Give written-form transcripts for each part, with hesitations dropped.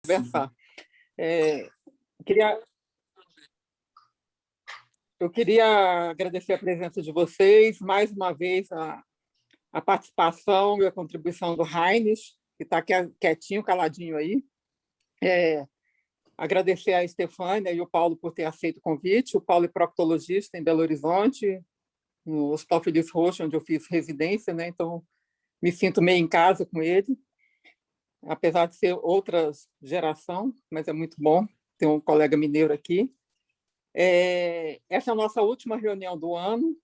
conversar. É, queria, eu queria agradecer a presença de vocês, mais uma vez a participação e a contribuição do Heines, que está quietinho, caladinho aí. Agradecer a Estefânia e o Paulo por ter aceito o convite. O Paulo é proctologista em Belo Horizonte, no Hospital Feliz Roxo, onde eu fiz residência, né? Então, me sinto meio em casa com ele, apesar de ser outra geração, mas é muito bom ter um colega mineiro aqui. Essa é a nossa última reunião do ano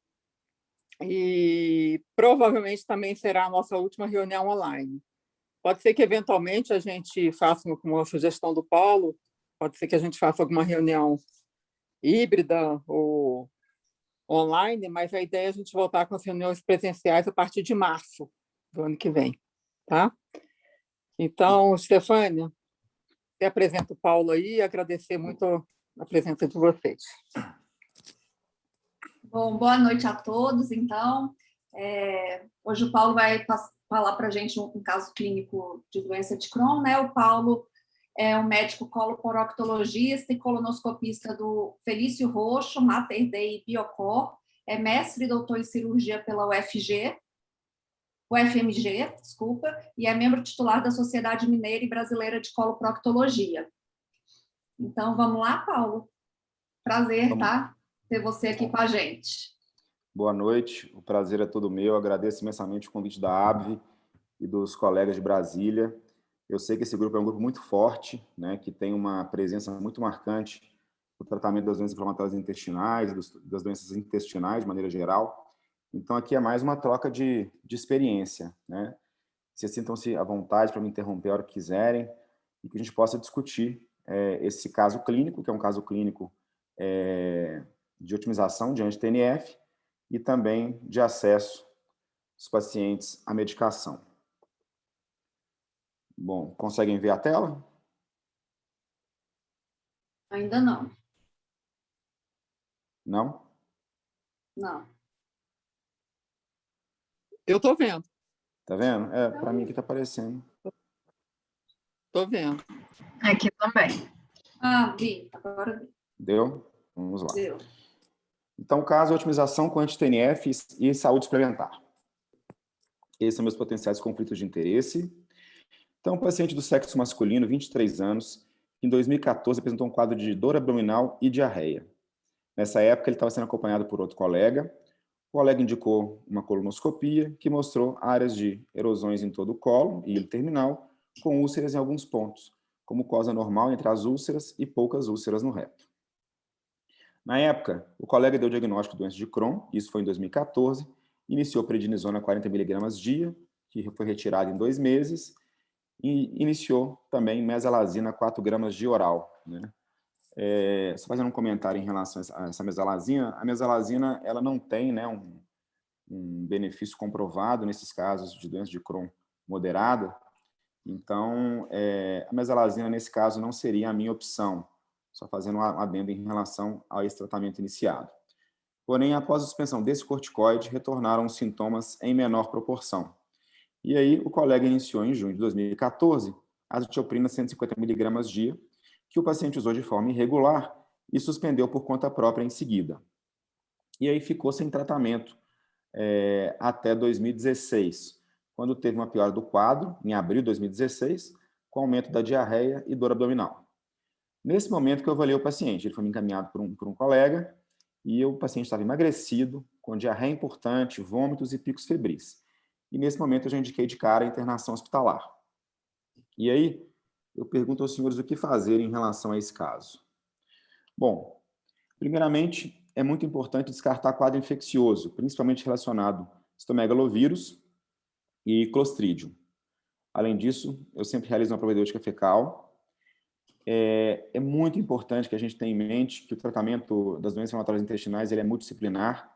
e provavelmente também será a nossa última reunião online. Pode ser que, eventualmente, a gente faça, como a sugestão do Paulo, pode ser que a gente faça alguma reunião híbrida ou online, mas a ideia é a gente voltar com as reuniões presenciais a partir de março do ano que vem. Tá? Então, Estefânia, você apresenta o Paulo aí e agradecer muito a presença de vocês. Bom, boa noite a todos, então. Hoje o Paulo vai falar para a gente um caso clínico de doença de Crohn, né? O Paulo é um médico coloproctologista e colonoscopista do Felício Roxo, Mater Dei Biocor, é mestre e doutor em cirurgia pela UFMG, e é membro titular da Sociedade Mineira e Brasileira de Coloproctologia. Então, vamos lá, Paulo? Prazer, tá? Ter você aqui com a gente. Boa noite, o prazer é todo meu. Agradeço imensamente o convite da ABV e dos colegas de Brasília. Eu sei que esse grupo é um grupo muito forte, né, que tem uma presença muito marcante no tratamento das doenças inflamatórias intestinais, das doenças intestinais de maneira geral. Então, aqui é mais uma troca de experiência, né? Vocês sintam-se à vontade para me interromper a hora que quiserem e que a gente possa discutir esse caso clínico, que é um caso clínico de otimização de anti-TNF e também de acesso dos pacientes à medicação. Bom, conseguem ver a tela? Ainda não. Não? Não. Eu estou vendo. Tá vendo? Para mim aqui está aparecendo. Estou vendo. Aqui também. Vi. Agora vi. Deu? Vamos lá. Deu. Então, caso é otimização com anti-TNF e saúde suplementar. Esses são meus potenciais conflitos de interesse. Então, um paciente do sexo masculino, 23 anos, em 2014 apresentou um quadro de dor abdominal e diarreia. Nessa época, ele estava sendo acompanhado por outro colega. O colega indicou uma colonoscopia que mostrou áreas de erosões em todo o colo e ilho terminal, com úlceras em alguns pontos, como mucosa normal entre as úlceras e poucas úlceras no reto. Na época, o colega deu o diagnóstico de doença de Crohn, isso foi em 2014, iniciou prednisona 40 mg dia, que foi retirada em 2 meses, e iniciou também mesalazina 4 gramas de oral, né? Só fazendo um comentário em relação a essa mesalazina, a mesalazina ela não tem, né, um benefício comprovado nesses casos de doença de Crohn moderada, então a mesalazina nesse caso não seria a minha opção, só fazendo um adendo em relação a esse tratamento iniciado. Porém, após a suspensão desse corticoide, retornaram os sintomas em menor proporção. E aí, o colega iniciou em junho de 2014 a azitioprina 150 mg dia, que o paciente usou de forma irregular e suspendeu por conta própria em seguida. E aí ficou sem tratamento até 2016, quando teve uma piora do quadro, em abril de 2016, com aumento da diarreia e dor abdominal. Nesse momento que eu avaliei o paciente, ele foi me encaminhado por um colega e o paciente estava emagrecido, com diarreia importante, vômitos e picos febris. E nesse momento eu já indiquei de cara a internação hospitalar. E aí, eu pergunto aos senhores o que fazer em relação a esse caso. Bom, primeiramente, é muito importante descartar quadro infeccioso, principalmente relacionado a citomegalovírus e clostridium. Além disso, eu sempre realizo uma propedeútica fecal. É muito importante que a gente tenha em mente que o tratamento das doenças inflamatórias intestinais ele é multidisciplinar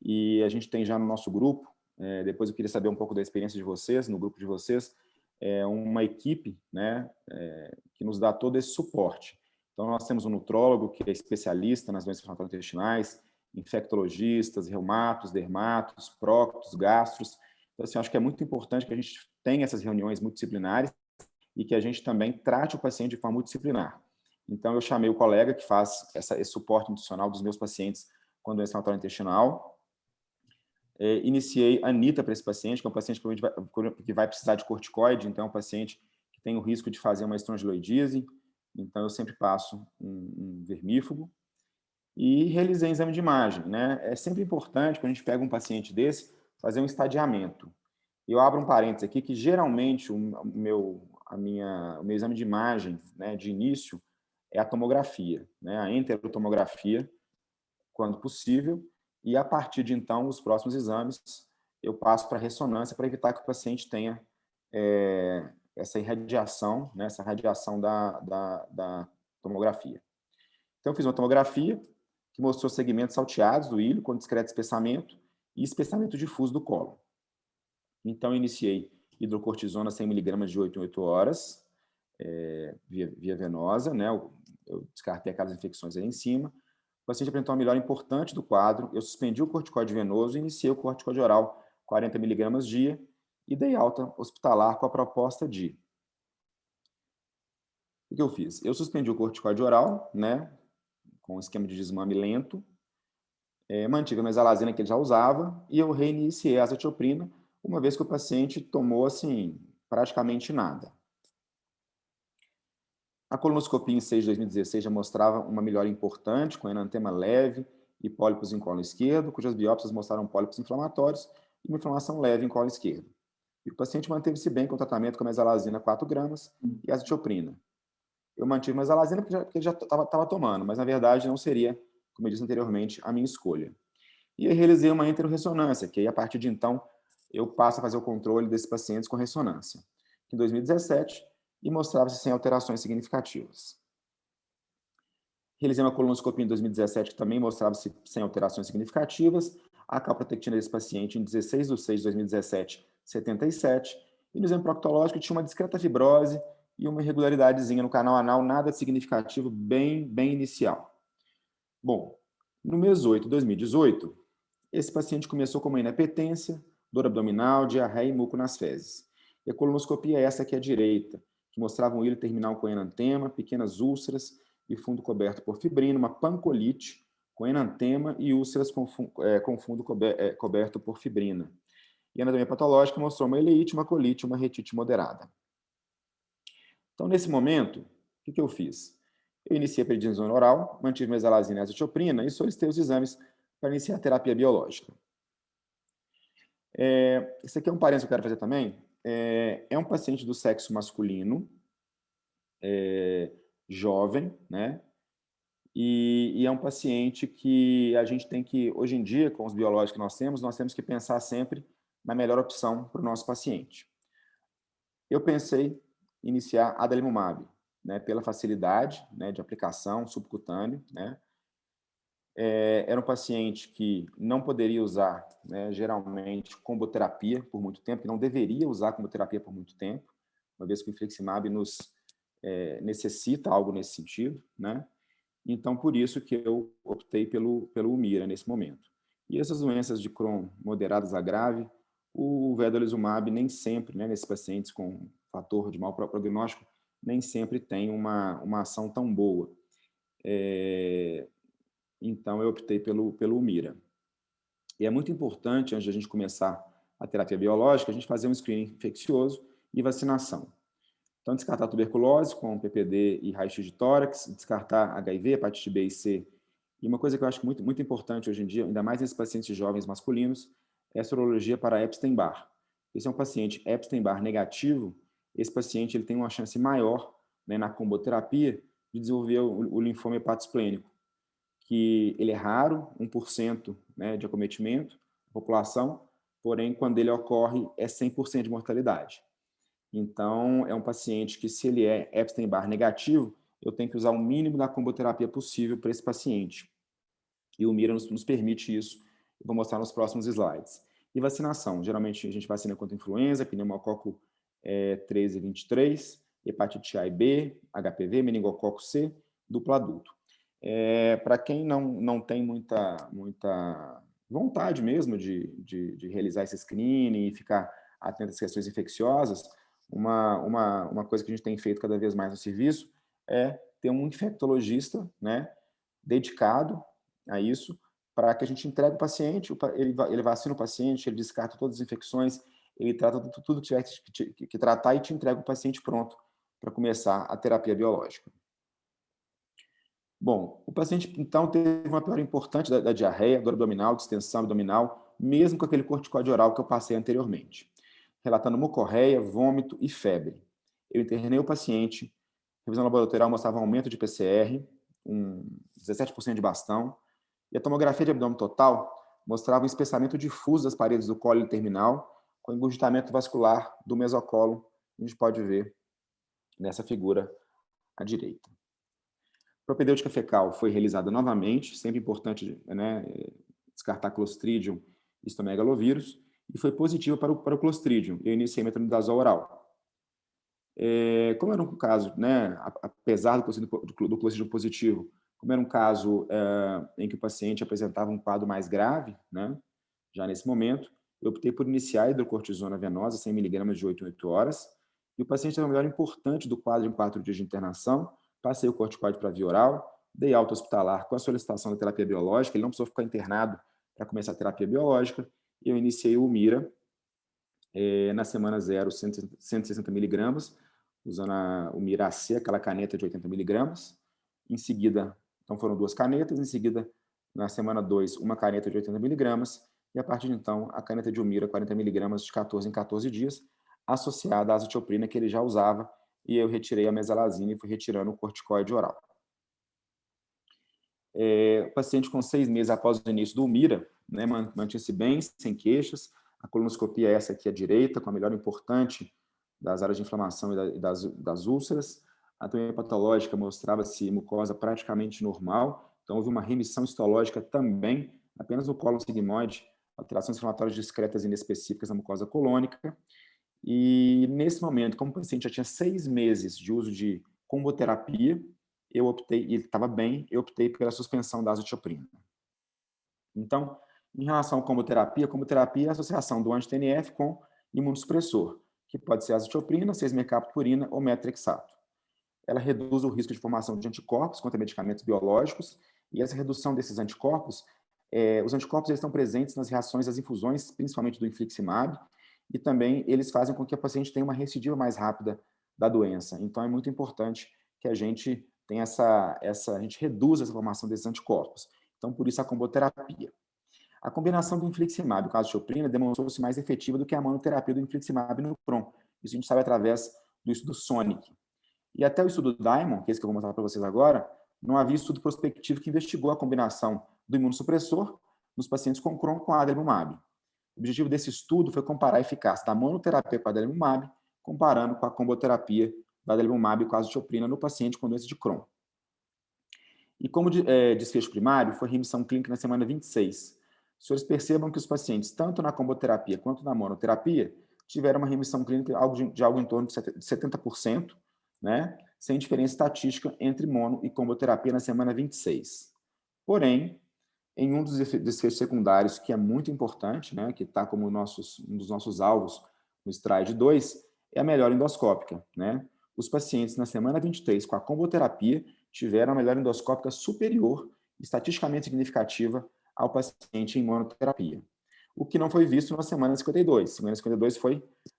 e a gente tem já no nosso grupo, depois eu queria saber um pouco da experiência de vocês, no grupo de vocês, uma equipe, né, que nos dá todo esse suporte. Então, nós temos um nutrólogo que é especialista nas doenças inflamatórias intestinais, infectologistas, reumatos, dermatos, proctos, gastros. Então, assim, eu acho que é muito importante que a gente tenha essas reuniões multidisciplinares e que a gente também trate o paciente de forma multidisciplinar. Então, eu chamei o colega que faz esse suporte nutricional dos meus pacientes com doença inflamatória intestinal. Iniciei a Anita para esse paciente, que é um paciente que vai precisar de corticoide, então é um paciente que tem o risco de fazer uma estrongiloidise, então eu sempre passo um vermífugo. E realizei exame de imagem, né? É sempre importante, quando a gente pega um paciente desse, fazer um estadiamento. Eu abro um parênteses aqui, que geralmente o meu exame de imagem, né, de início é a tomografia, né? A enterotomografia, quando possível, e a partir de então, os próximos exames, eu passo para ressonância para evitar que o paciente tenha essa irradiação, né, essa radiação da tomografia. Então, eu fiz uma tomografia que mostrou segmentos salteados do ilho com discreto espessamento e espessamento difuso do colo. Então, eu iniciei hidrocortisona 100 mg de 8 em 8 horas, via venosa, né? Eu descartei aquelas infecções ali em cima. O paciente apresentou uma melhora importante do quadro, eu suspendi o corticoide venoso e iniciei o corticoide oral 40 mg dia e dei alta hospitalar com a proposta de... O que eu fiz? Eu suspendi o corticoide oral, né, com um esquema de desmame lento, mantive a mesalazina que ele já usava e eu reiniciei a azatioprina, uma vez que o paciente tomou, assim, praticamente nada. A colonoscopia em 6 de 2016 já mostrava uma melhora importante, com enantema leve e pólipos em colo esquerdo, cujas biópsias mostraram pólipos inflamatórios e uma inflamação leve em colo esquerdo. E o paciente manteve-se bem com o tratamento com a mesalazina 4 gramas e azatioprina. Eu mantive a mesalazina porque ele já estava tomando, mas na verdade não seria, como eu disse anteriormente, a minha escolha. E aí realizei uma enteroressonância, que aí a partir de então eu passo a fazer o controle desses pacientes com ressonância. Em 2017, e mostrava-se sem alterações significativas. Realizei uma colonoscopia em 2017 que também mostrava-se sem alterações significativas. A calprotectina desse paciente em 16 de 6 de 2017, 77. E no exame proctológico tinha uma discreta fibrose e uma irregularidadezinha no canal anal, nada significativo, bem inicial. Bom, no mês 8 de 2018, esse paciente começou com uma inapetência, dor abdominal, diarreia e muco nas fezes. E a colonoscopia é essa aqui à direita, que mostrava um ilho terminal com enantema, pequenas úlceras e fundo coberto por fibrina, uma pancolite com enantema e úlceras com fundo coberto por fibrina. E a anatomia patológica mostrou uma ileite, uma colite e uma retite moderada. Então, nesse momento, o que eu fiz? Eu iniciei a prednisona oral, mantive mesalazina e azatioprina e solicitei os exames para iniciar a terapia biológica. Esse aqui é um parênteses que eu quero fazer também. É um paciente do sexo masculino, jovem, né? E é um paciente que a gente tem que, hoje em dia, com os biológicos que nós temos que pensar sempre na melhor opção para o nosso paciente. Eu pensei em iniciar adalimumab, né, pela facilidade, né, de aplicação subcutânea, né? Era um paciente que não poderia usar, né, geralmente, comboterapia por muito tempo, que não deveria usar comboterapia por muito tempo, uma vez que o infliximab nos necessita algo nesse sentido, né? Então, por isso que eu optei pelo Humira nesse momento. E essas doenças de Crohn moderadas a grave, o vedolizumab nem sempre, né, nesses pacientes com fator de mau prognóstico, nem sempre tem uma ação tão boa. Então, eu optei pelo Humira. E é muito importante, antes de a gente começar a terapia biológica, a gente fazer um screening infeccioso e vacinação. Então, descartar tuberculose com PPD e raio-x de tórax, descartar HIV, hepatite B e C. E uma coisa que eu acho muito importante hoje em dia, ainda mais nesses pacientes jovens masculinos, é a sorologia para Epstein-Barr. Esse é um paciente Epstein-Barr negativo, esse paciente ele tem uma chance maior, né, na comboterapia de desenvolver o linfoma hepatosplênico, que ele é raro, 1%, né, de acometimento da população, porém, quando ele ocorre, é 100% de mortalidade. Então, é um paciente que, se ele é Epstein-Barr negativo, eu tenho que usar o mínimo da comboterapia possível para esse paciente. E o Mira nos permite isso. Eu vou mostrar nos próximos slides. E vacinação. Geralmente, a gente vacina contra influenza, pneumococo 13 e 23, hepatite A e B, HPV, meningococo C, duplo adulto. Para quem não tem muita vontade mesmo de realizar esse screening e ficar atento às questões infecciosas, uma coisa que a gente tem feito cada vez mais no serviço é ter um infectologista, né, dedicado a isso, para que a gente entregue o paciente, ele vacina o paciente, ele descarta todas as infecções, ele trata tudo que tiver que tratar e te entrega o paciente pronto para começar a terapia biológica. Bom, o paciente, então, teve uma piora importante da diarreia, dor abdominal, distensão abdominal, mesmo com aquele corticóide oral que eu passei anteriormente, relatando mucorreia, vômito e febre. Eu internei o paciente, revisão laboratorial mostrava um aumento de PCR, 17% de bastão, e a tomografia de abdômen total mostrava um espessamento difuso das paredes do colo terminal, com engurgitamento vascular do mesocolo, a gente pode ver nessa figura à direita. A propedêutica fecal foi realizada novamente, sempre importante, né, descartar Clostridium e Cytomegalovirus, e foi positiva para o Clostridium. Eu iniciei metronidazol oral. Como era um caso, né, apesar do Clostridium positivo, como era um caso em que o paciente apresentava um quadro mais grave, né, já nesse momento, eu optei por iniciar a hidrocortisona venosa, 100 mg de 8 em 8 horas, e o paciente teve uma melhora importante do quadro em 4 dias de internação. Passei o corticoide para via oral, dei alta hospitalar com a solicitação da terapia biológica, ele não precisou ficar internado para começar a terapia biológica, e eu iniciei o Humira na semana 0, 160 mg, usando o Humira AC, aquela caneta de 80 mg. Em seguida, então foram 2 canetas, em seguida, na semana 2, uma caneta de 80 mg, e a partir de então, a caneta de Humira, 40 mg de 14 em 14 dias, associada à azatioprina que ele já usava, e eu retirei a mesalazina e fui retirando o corticoide oral. O paciente com 6 meses após o início do Humira, né, mantinha-se bem, sem queixas. A colonoscopia é essa aqui à direita, com a melhora importante das áreas de inflamação e das úlceras. A anatomia patológica mostrava-se mucosa praticamente normal, então houve uma remissão histológica também, apenas no cólon sigmoide, alterações inflamatórias discretas e inespecíficas na mucosa colônica. E, nesse momento, como o paciente já tinha 6 meses de uso de comboterapia, eu optei, e ele estava bem, eu optei pela suspensão da azatioprina. Então, em relação à comboterapia é a associação do anti-TNF com imunossupressor, que pode ser azatioprina, 6-mercaptopurina ou metrexato. Ela reduz o risco de formação de anticorpos contra medicamentos biológicos, e essa redução desses anticorpos, os anticorpos eles estão presentes nas reações das infusões, principalmente do infliximab, e também eles fazem com que a paciente tenha uma recidiva mais rápida da doença. Então, é muito importante que a gente tenha a gente reduza essa formação desses anticorpos. Então, por isso, a comboterapia. A combinação do infliximab com a azatioprina demonstrou-se mais efetiva do que a monoterapia do infliximab no Crohn. Isso a gente sabe através do estudo SONIC. E até o estudo Diamond, que é esse que eu vou mostrar para vocês agora, não havia estudo prospectivo que investigou a combinação do imunossupressor nos pacientes com Crohn com adalimumab. O objetivo desse estudo foi comparar a eficácia da monoterapia com a adalimumab, comparando com a comboterapia da adalimumab com a azatioprina no paciente com doença de Crohn. E como desfecho primário, foi remissão clínica na semana 26. Os senhores percebam que os pacientes, tanto na comboterapia quanto na monoterapia, tiveram uma remissão clínica de algo em torno de 70%, né, sem diferença estatística entre mono e comboterapia na semana 26. Porém, em um dos desfechos secundários, que é muito importante, né, que está como um dos nossos alvos no slide 2, é a melhora endoscópica. Né? Os pacientes na semana 23 com a comboterapia tiveram a melhora endoscópica superior, estatisticamente significativa, ao paciente em monoterapia. O que não foi visto na semana 52. Semana 52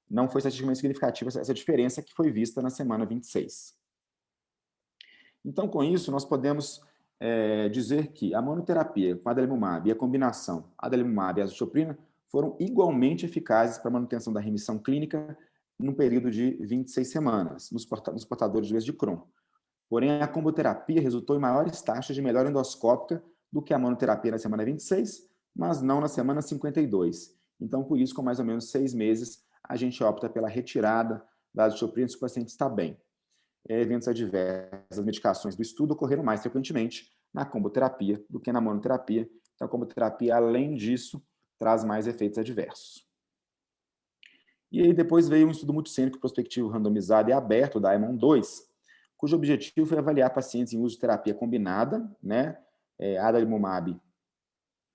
não foi estatisticamente significativa essa diferença que foi vista na semana 26. Então, com isso, nós podemos dizer que a monoterapia com a adalimumab e a combinação adalimumab e azatioprina foram igualmente eficazes para a manutenção da remissão clínica no período de 26 semanas, nos portadores de doença de Crohn. Porém, a comboterapia resultou em maiores taxas de melhora endoscópica do que a monoterapia na semana 26, mas não na semana 52. Então, por isso, com mais ou menos 6 meses, a gente opta pela retirada da azatioprina se o paciente está bem. Eventos adversos das medicações do estudo ocorreram mais frequentemente na comboterapia do que na monoterapia. Então, a comboterapia, além disso, traz mais efeitos adversos. E aí depois veio um estudo multicêntrico prospectivo randomizado e aberto, da Diamond 2, cujo objetivo foi avaliar pacientes em uso de terapia combinada, né, adalimumab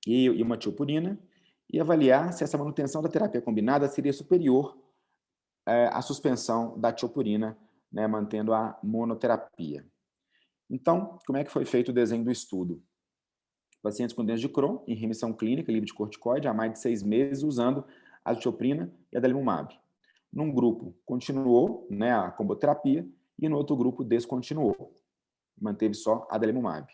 e imatilpurina, e avaliar se essa manutenção da terapia combinada seria superior a suspensão da tiopurina, né, mantendo a monoterapia. Então, como é que foi feito o desenho do estudo? Pacientes com doença de Crohn, em remissão clínica, livre de corticoide, há mais de 6 meses, usando azithromycina e adalimumab. Num grupo, continuou, né, a comboterapia, e no outro grupo, descontinuou. Manteve só adalimumab.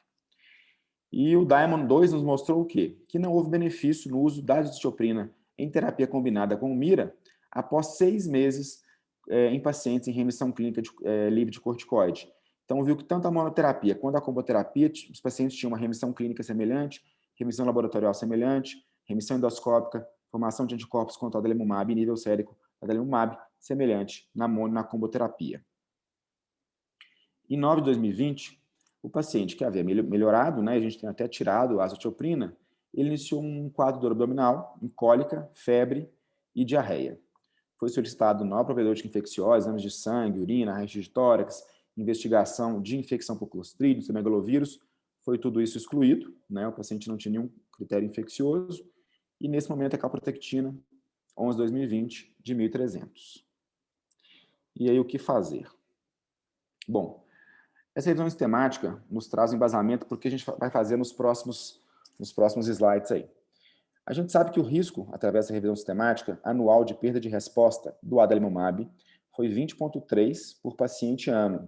E o Diamond 2 nos mostrou o quê? Que não houve benefício no uso da azithromycina em terapia combinada com mira após 6 meses em pacientes em remissão clínica livre de corticoide. Então, viu que tanto a monoterapia quanto a comboterapia, os pacientes tinham uma remissão clínica semelhante, remissão laboratorial semelhante, remissão endoscópica, formação de anticorpos contra o adalimumab e nível sérico do adalimumab semelhante na mono e na comboterapia. Em 9 de 2020, o paciente que havia melhorado, né, a gente tem até tirado a azithromycina, ele iniciou um quadro dor abdominal, cólica, febre e diarreia. Foi solicitado nova propedêutica infecciosa, exames de sangue, urina, raio-x de tórax, investigação de infecção por Clostridium, cytomegalovirus, foi tudo isso excluído, né? O paciente não tinha nenhum critério infeccioso, e nesse momento a calprotectina, 11/2020, de 1.300. E aí o que fazer? Bom, essa revisão sistemática nos traz um embasamento porque a gente vai fazer nos próximos slides aí. A gente sabe que o risco, através da revisão sistemática, anual de perda de resposta do adalimumab foi 20,3 por paciente ano.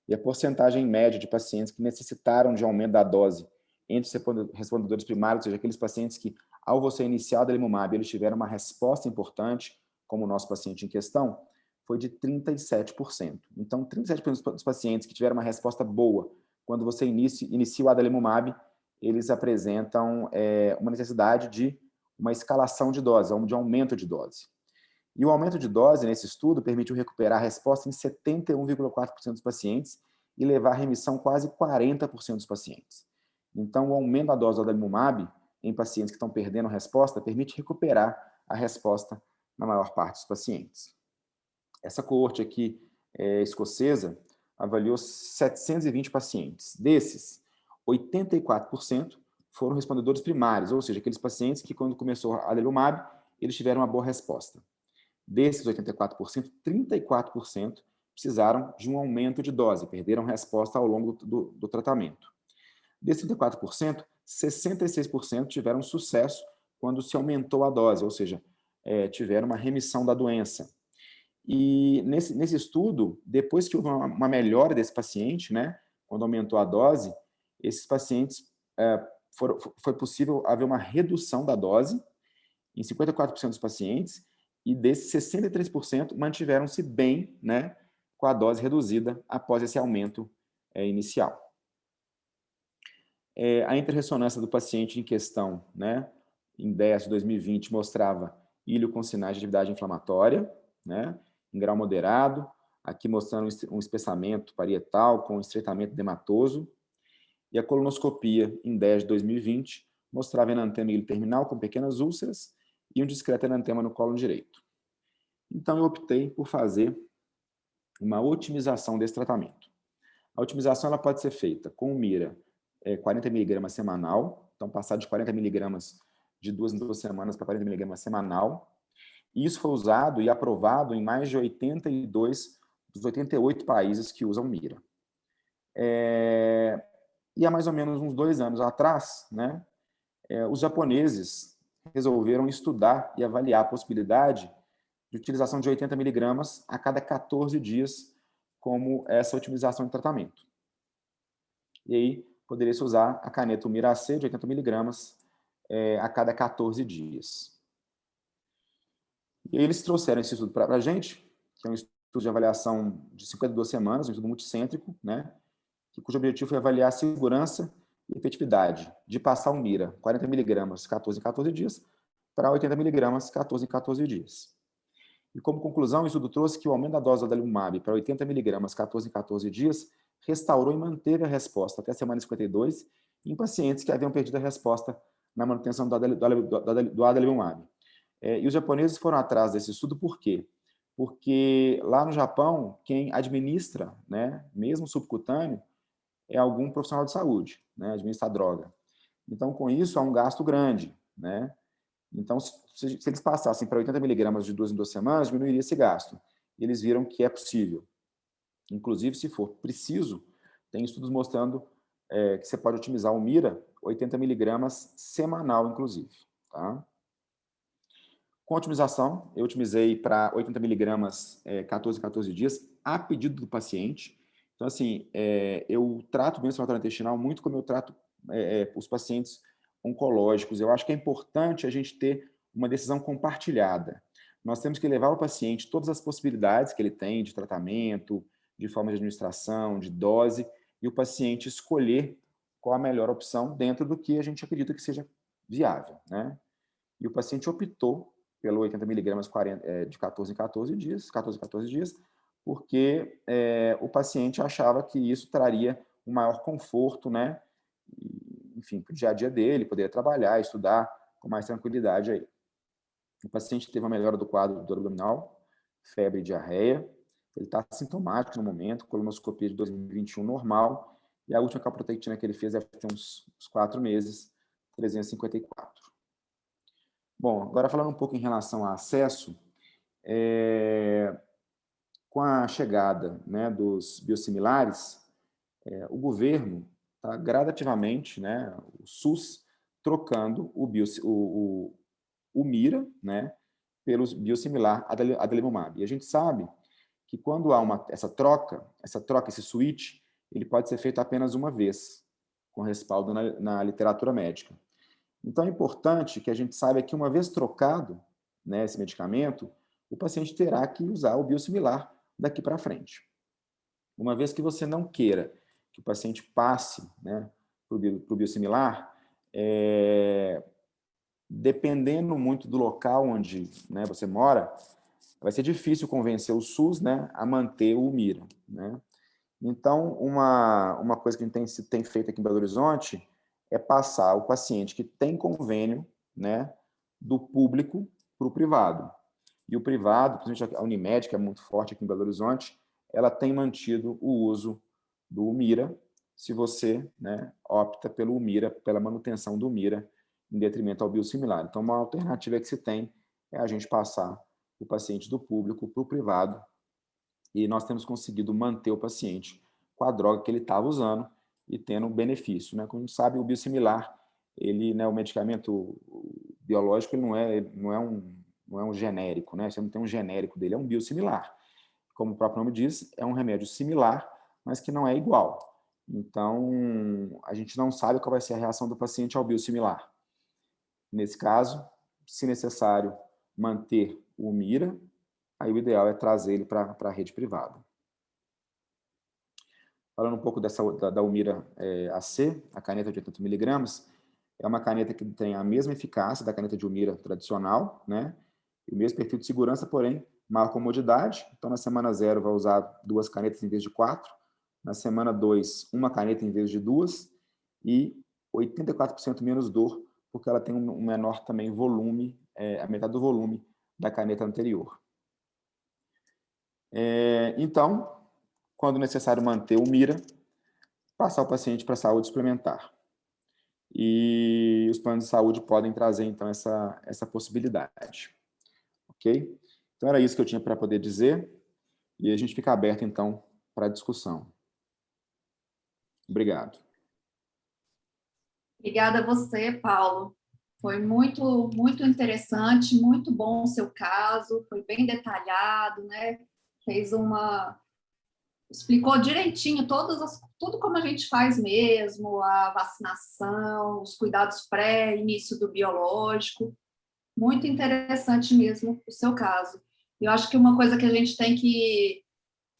E a porcentagem média de pacientes que necessitaram de aumento da dose entre os respondedores primários, ou seja, aqueles pacientes que, ao você iniciar o adalimumab, eles tiveram uma resposta importante, como o nosso paciente em questão, foi de 37%. Então, 37% dos pacientes que tiveram uma resposta boa quando você inicia o adalimumab, eles apresentam uma necessidade de uma escalação de dose, de aumento de dose. E o aumento de dose, nesse estudo, permitiu recuperar a resposta em 71,4% dos pacientes e levar a remissão quase 40% dos pacientes. Então, o aumento da dose do adalimumab em pacientes que estão perdendo a resposta permite recuperar a resposta na maior parte dos pacientes. Essa coorte aqui escocesa avaliou 720 pacientes. Desses, 84% foram respondedores primários, ou seja, aqueles pacientes que, quando começou a adalimumab, eles tiveram uma boa resposta. Desses 84%, 34% precisaram de um aumento de dose, perderam resposta ao longo do tratamento. Desses 34%, 66% tiveram sucesso quando se aumentou a dose, ou seja, tiveram uma remissão da doença. E nesse estudo, depois que houve uma melhora desse paciente, né, quando aumentou a dose, esses pacientes, foi possível haver uma redução da dose em 54% dos pacientes, e desses 63% mantiveram-se bem, né, com a dose reduzida após esse aumento inicial. A interressonância do paciente em questão, né, em 10 de 2020, mostrava íleo com sinais de atividade inflamatória, né, em grau moderado, aqui mostrando um espessamento parietal com estreitamento edematoso, e a colonoscopia em 10 de 2020 mostrava enantema terminal com pequenas úlceras e um discreto enantema no colo direito. Então, eu optei por fazer uma otimização desse tratamento. A otimização ela pode ser feita com mira 40 mg semanal, então passar de 40 mg de 2 em 2 semanas para 40 mg semanal. E isso foi usado e aprovado em mais de 82 dos 88 países que usam mira. E há mais ou menos uns 2 anos atrás, né, os japoneses resolveram estudar e avaliar a possibilidade de utilização de 80 mg a cada 14 dias como essa otimização de tratamento. E aí poderia-se usar a caneta Umira-C de 80 mg a cada 14 dias. E aí eles trouxeram esse estudo para a gente, que é um estudo de avaliação de 52 semanas, um estudo multicêntrico, né, cujo objetivo foi avaliar a segurança e efetividade de passar o Mira 40 mg 14 em 14 dias para 80 mg 14 em 14 dias. E como conclusão, o estudo trouxe que o aumento da dose do adalimumab para 80 mg 14 em 14 dias restaurou e manteve a resposta até a semana 52 em pacientes que haviam perdido a resposta na manutenção do adalimumab. E os japoneses foram atrás desse estudo por quê? Porque lá no Japão, quem administra, né, mesmo subcutâneo, é algum profissional de saúde, né, administra a droga. Então, com isso, há um gasto grande, né? Então, se eles passassem para 80 miligramas de 2 em 2 semanas, diminuiria esse gasto. E eles viram que é possível. Inclusive, se for preciso, tem estudos mostrando que você pode otimizar o Mira 80 miligramas semanal, inclusive. Tá? Com a otimização, eu otimizei para 80 miligramas 14 em 14 dias, a pedido do paciente. Então, assim, eu trato doença inflamatória intestinal muito como eu trato os pacientes oncológicos. Eu acho que é importante a gente ter uma decisão compartilhada. Nós temos que levar ao paciente todas as possibilidades que ele tem de tratamento, de forma de administração, de dose, e o paciente escolher qual a melhor opção dentro do que a gente acredita que seja viável, né? E o paciente optou pelo 80 miligramas de 14 em 14 dias, porque o paciente achava que isso traria um maior conforto, né? Enfim, para o dia a dia dele, poderia trabalhar, estudar com mais tranquilidade aí. O paciente teve uma melhora do quadro do abdominal, febre e diarreia. Ele está assintomático no momento, colonoscopia de 2021 normal, e a última calprotectina que ele fez deve ter uns 4 meses, 354. Bom, agora falando um pouco em relação a acesso, com a chegada, né, dos biosimilares, o governo está gradativamente, né, o SUS, trocando o Mira, né, pelo biosimilar adalimumab. E a gente sabe que quando há essa troca, esse switch, ele pode ser feito apenas uma vez, com respaldo na literatura médica. Então, é importante que a gente saiba que, uma vez trocado, né, esse medicamento, o paciente terá que usar o biosimilar daqui para frente. Uma vez que você não queira que o paciente passe, né, para o biosimilar, dependendo muito do local onde, né, você mora, vai ser difícil convencer o SUS, né, a manter o Mira, né? Então, uma coisa que a gente tem feito aqui em Belo Horizonte é passar o paciente que tem convênio, né, do público para o privado. E o privado, principalmente a Unimed, que é muito forte aqui em Belo Horizonte, ela tem mantido o uso do Mira, se você, né, opta pelo Mira, pela manutenção do Mira, em detrimento ao biosimilar. Então, uma alternativa que se tem é a gente passar o paciente do público para o privado, e nós temos conseguido manter o paciente com a droga que ele estava usando e tendo benefício, né? Como a gente sabe, o biosimilar, ele, né, o medicamento biológico, ele não é um genérico, né? Você não tem um genérico dele, é um biosimilar. Como o próprio nome diz, é um remédio similar, mas que não é igual. Então, a gente não sabe qual vai ser a reação do paciente ao biosimilar. Nesse caso, se necessário, manter o Mira, aí o ideal é trazer ele para a rede privada. Falando um pouco da Humira AC, a caneta de 80 miligramas, é uma caneta que tem a mesma eficácia da caneta de Humira tradicional, né? E o mesmo perfil de segurança, porém, maior comodidade. Então, na semana 0, vai usar 2 canetas em vez de 4. Na semana 2, 1 caneta em vez de 2. E 84% menos dor, porque ela tem um menor também volume, a metade do volume da caneta anterior. Então, quando necessário manter o Mira, passar o paciente para a saúde suplementar. E os planos de saúde podem trazer, então, essa possibilidade. Ok? Então, era isso que eu tinha para poder dizer, e a gente fica aberto, então, para a discussão. Obrigado. Obrigada a você, Paulo. Foi muito, muito interessante, muito bom o seu caso, foi bem detalhado, né? Explicou direitinho tudo como a gente faz mesmo, a vacinação, os cuidados pré-início do biológico. Muito interessante mesmo o seu caso. Eu acho que uma coisa que a gente tem que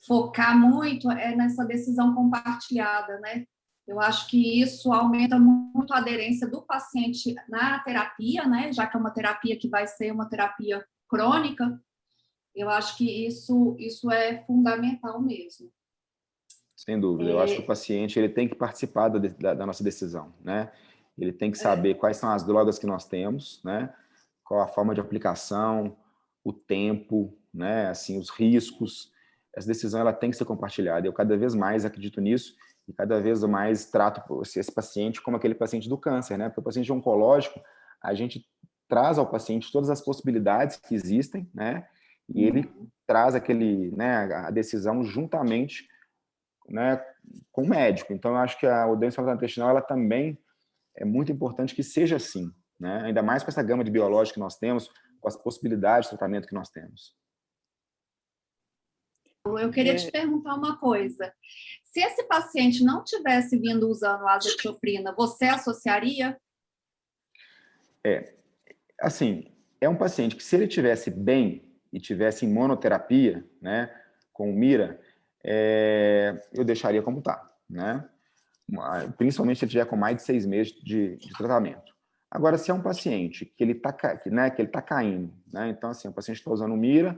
focar muito é nessa decisão compartilhada, né? Eu acho que isso aumenta muito a aderência do paciente na terapia, né? Já que é uma terapia que vai ser uma terapia crônica, eu acho que isso é fundamental mesmo. Sem dúvida. Eu acho que o paciente ele tem que participar da nossa decisão, né? Ele tem que saber quais são as drogas que nós temos, né? Qual a forma de aplicação, o tempo, né? Assim, os riscos. Essa decisão ela tem que ser compartilhada. Eu cada vez mais acredito nisso e cada vez mais trato esse paciente como aquele paciente do câncer, né? Porque o paciente oncológico, a gente traz ao paciente todas as possibilidades que existem, né? E ele traz aquele, né, a decisão juntamente, né, com o médico. Então, eu acho que a doença intestinal, ela também é muito importante que seja assim, né? Ainda mais com essa gama de biológicos que nós temos, com as possibilidades de tratamento que nós temos. Eu queria te perguntar uma coisa. Se esse paciente não tivesse vindo usando azathioprina, você associaria? Assim, é um paciente que, se ele tivesse bem e tivesse em monoterapia, né, com mira, eu deixaria como está, né? Principalmente se ele tiver com mais de 6 meses de tratamento. Agora, se é um paciente que ele está, né, que ele tá caindo, né? Então, assim, o paciente está usando mira,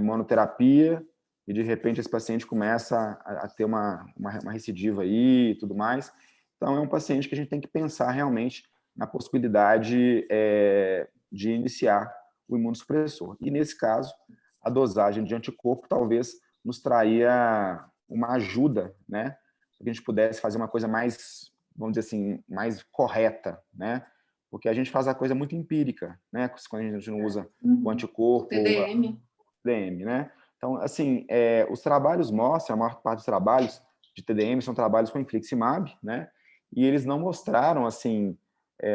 monoterapia, e de repente esse paciente começa a ter uma recidiva aí e tudo mais. Então, é um paciente que a gente tem que pensar realmente na possibilidade de iniciar o imunossupressor. E, nesse caso, a dosagem de anticorpo talvez nos traria uma ajuda, né? Para que a gente pudesse fazer uma coisa mais, vamos dizer assim, mais correta, né? Porque a gente faz a coisa muito empírica, né? Quando a gente não usa o anticorpo, TDM, né? Então, assim, os trabalhos mostram, a maior parte dos trabalhos de TDM são trabalhos com infliximab, né? E eles não mostraram, assim,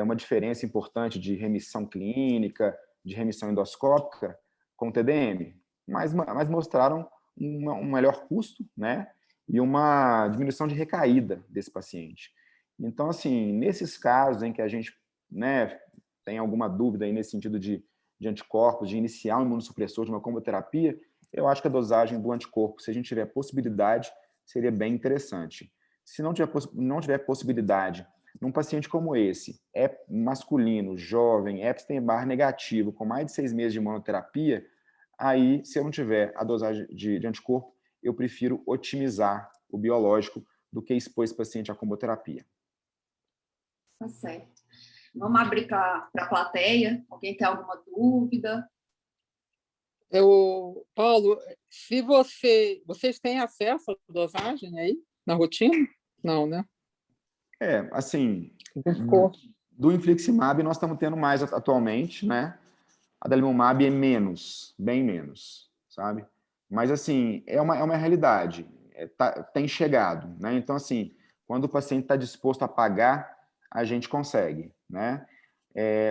uma diferença importante de remissão clínica, de remissão endoscópica com TDM, mas mostraram um melhor custo, né? E uma diminuição de recaída desse paciente. Então, assim, nesses casos em que a gente, né, tem alguma dúvida aí nesse sentido de anticorpos, de iniciar um imunossupressor de uma comboterapia, eu acho que a dosagem do anticorpo, se a gente tiver possibilidade, seria bem interessante. Se não tiver possibilidade, num paciente como esse, masculino, jovem, Epstein-Barr negativo, com mais de 6 meses de monoterapia, aí, se eu não tiver a dosagem de anticorpo, eu prefiro otimizar o biológico do que expor esse paciente à comboterapia. Tá certo. Vamos abrir para a plateia. Alguém tem alguma dúvida? Paulo, se vocês têm acesso à dosagem aí na rotina? Não, né? Assim, do infliximab nós estamos tendo mais atualmente, né? A adalimumab é menos, bem menos, sabe? Mas, assim, é uma realidade, tem chegado, né? Então, assim, quando o paciente está disposto a pagar, a gente consegue, né?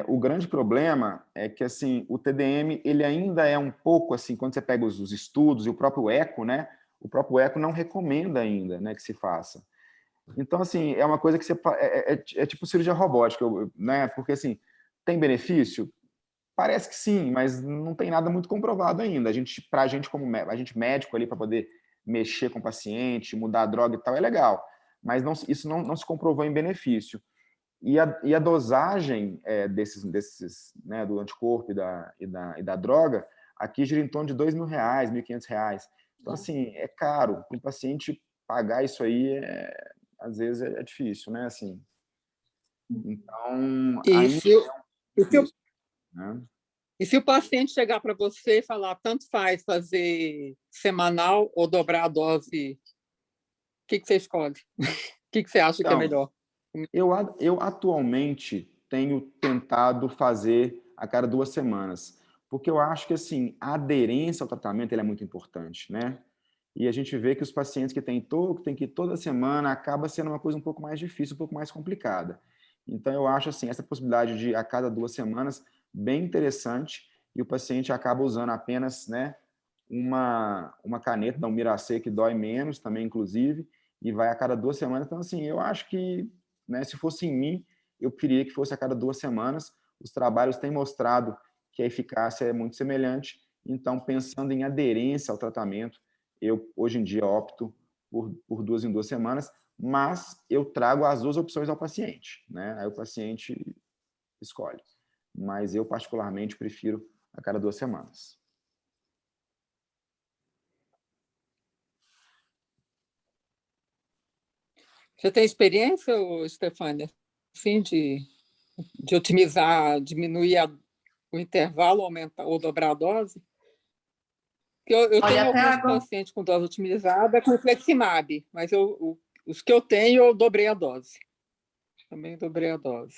O grande problema é que, assim, o TDM, ele ainda é um pouco, assim, quando você pega os estudos e o próprio ECO, né? O próprio ECO não recomenda ainda, né, que se faça. Então, assim, é uma coisa que é tipo cirurgia robótica, né? Porque, assim, tem benefício? Parece que sim, mas não tem nada muito comprovado ainda. Para a gente, como a gente médico ali, para poder mexer com o paciente, mudar a droga e tal, é legal. Mas isso não se comprovou em benefício. E a dosagem desses, né, do anticorpo e da droga, aqui gira em torno de R$2.000, R$1.500. Então, assim, é caro. Para o paciente pagar isso aí, às vezes, é difícil, né? Assim, então, ainda é difícil, né? E se o paciente chegar para você e falar, tanto faz fazer semanal ou dobrar a dose, o que você escolhe? O que você acha que é melhor? Eu atualmente tenho tentado fazer a cada 2 semanas, porque eu acho que, assim, a aderência ao tratamento é muito importante, né? E a gente vê que os pacientes que têm que ir toda semana acaba sendo uma coisa um pouco mais difícil, um pouco mais complicada. Então, eu acho, assim, essa possibilidade de a cada 2 semanas bem interessante, e o paciente acaba usando apenas, né, uma caneta da Umiracê, que dói menos também, inclusive, e vai a cada 2 semanas. Então, assim, eu acho que, né, se fosse em mim, eu queria que fosse a cada 2 semanas. Os trabalhos têm mostrado que a eficácia é muito semelhante. Então, pensando em aderência ao tratamento, eu, hoje em dia, opto por 2 em 2 semanas, mas eu trago as 2 opções ao paciente, né? Aí o paciente escolhe. Mas eu, particularmente, prefiro a cada 2 semanas. Você tem experiência, Stefânia, assim, de otimizar, diminuir o intervalo, aumentar ou dobrar a dose? Porque eu tenho alguns pacientes com dose otimizada com infliximab, mas os que eu tenho, eu dobrei a dose. Também dobrei a dose.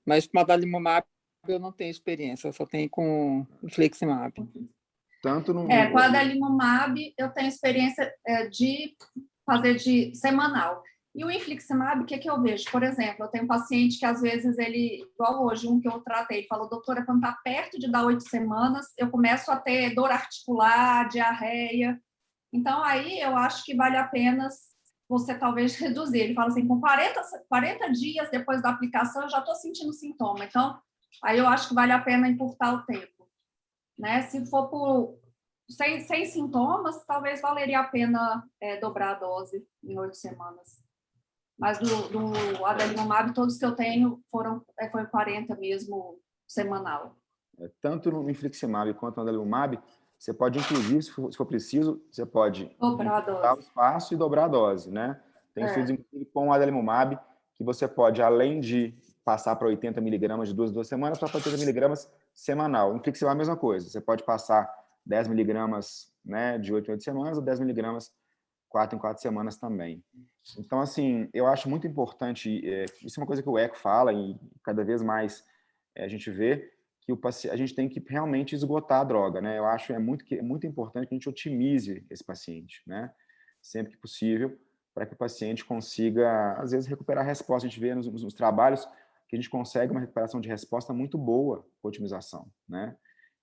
Mas com adalimumab Eu não tenho experiência, eu só tenho com infliximab. Tanto no... Com a adalimumab, eu tenho experiência de fazer de semanal. E o infliximab, o que eu vejo? Por exemplo, eu tenho um paciente que, às vezes, ele, igual hoje, um que eu tratei, ele falou, doutora, quando está perto de dar 8 semanas, eu começo a ter dor articular, diarreia. Então, aí eu acho que vale a pena você talvez reduzir. Ele fala assim, com 40 dias depois da aplicação, eu já estou sentindo sintoma. Então, aí eu acho que vale a pena encurtar o tempo. Né? Se for sem sintomas, talvez valeria a pena dobrar a dose em 8 semanas. Mas do adalimumab, todos que eu tenho foi 40 mesmo, semanal. Tanto no infliximab quanto no adalimumab, você pode, inclusive, se for preciso, você pode dobrar a dar o dose. espaço e dobrar a dose, né? Tem estudos, inclusive, com o adalimumab, que você pode, além de passar para 80 miligramas de 2 semanas, para 80 miligramas semanal. No infliximab, a mesma coisa. Você pode passar 10 miligramas, né, de 8 em 8 semanas, ou 10 miligramas 4 em 4 semanas também. Então, assim, eu acho muito importante, isso é uma coisa que o ECO fala, e cada vez mais a gente vê, que a gente tem que realmente esgotar a droga, né? Eu acho muito importante que a gente otimize esse paciente, né? Sempre que possível, para que o paciente consiga, às vezes, recuperar a resposta. A gente vê nos trabalhos que a gente consegue uma recuperação de resposta muito boa com a otimização, né?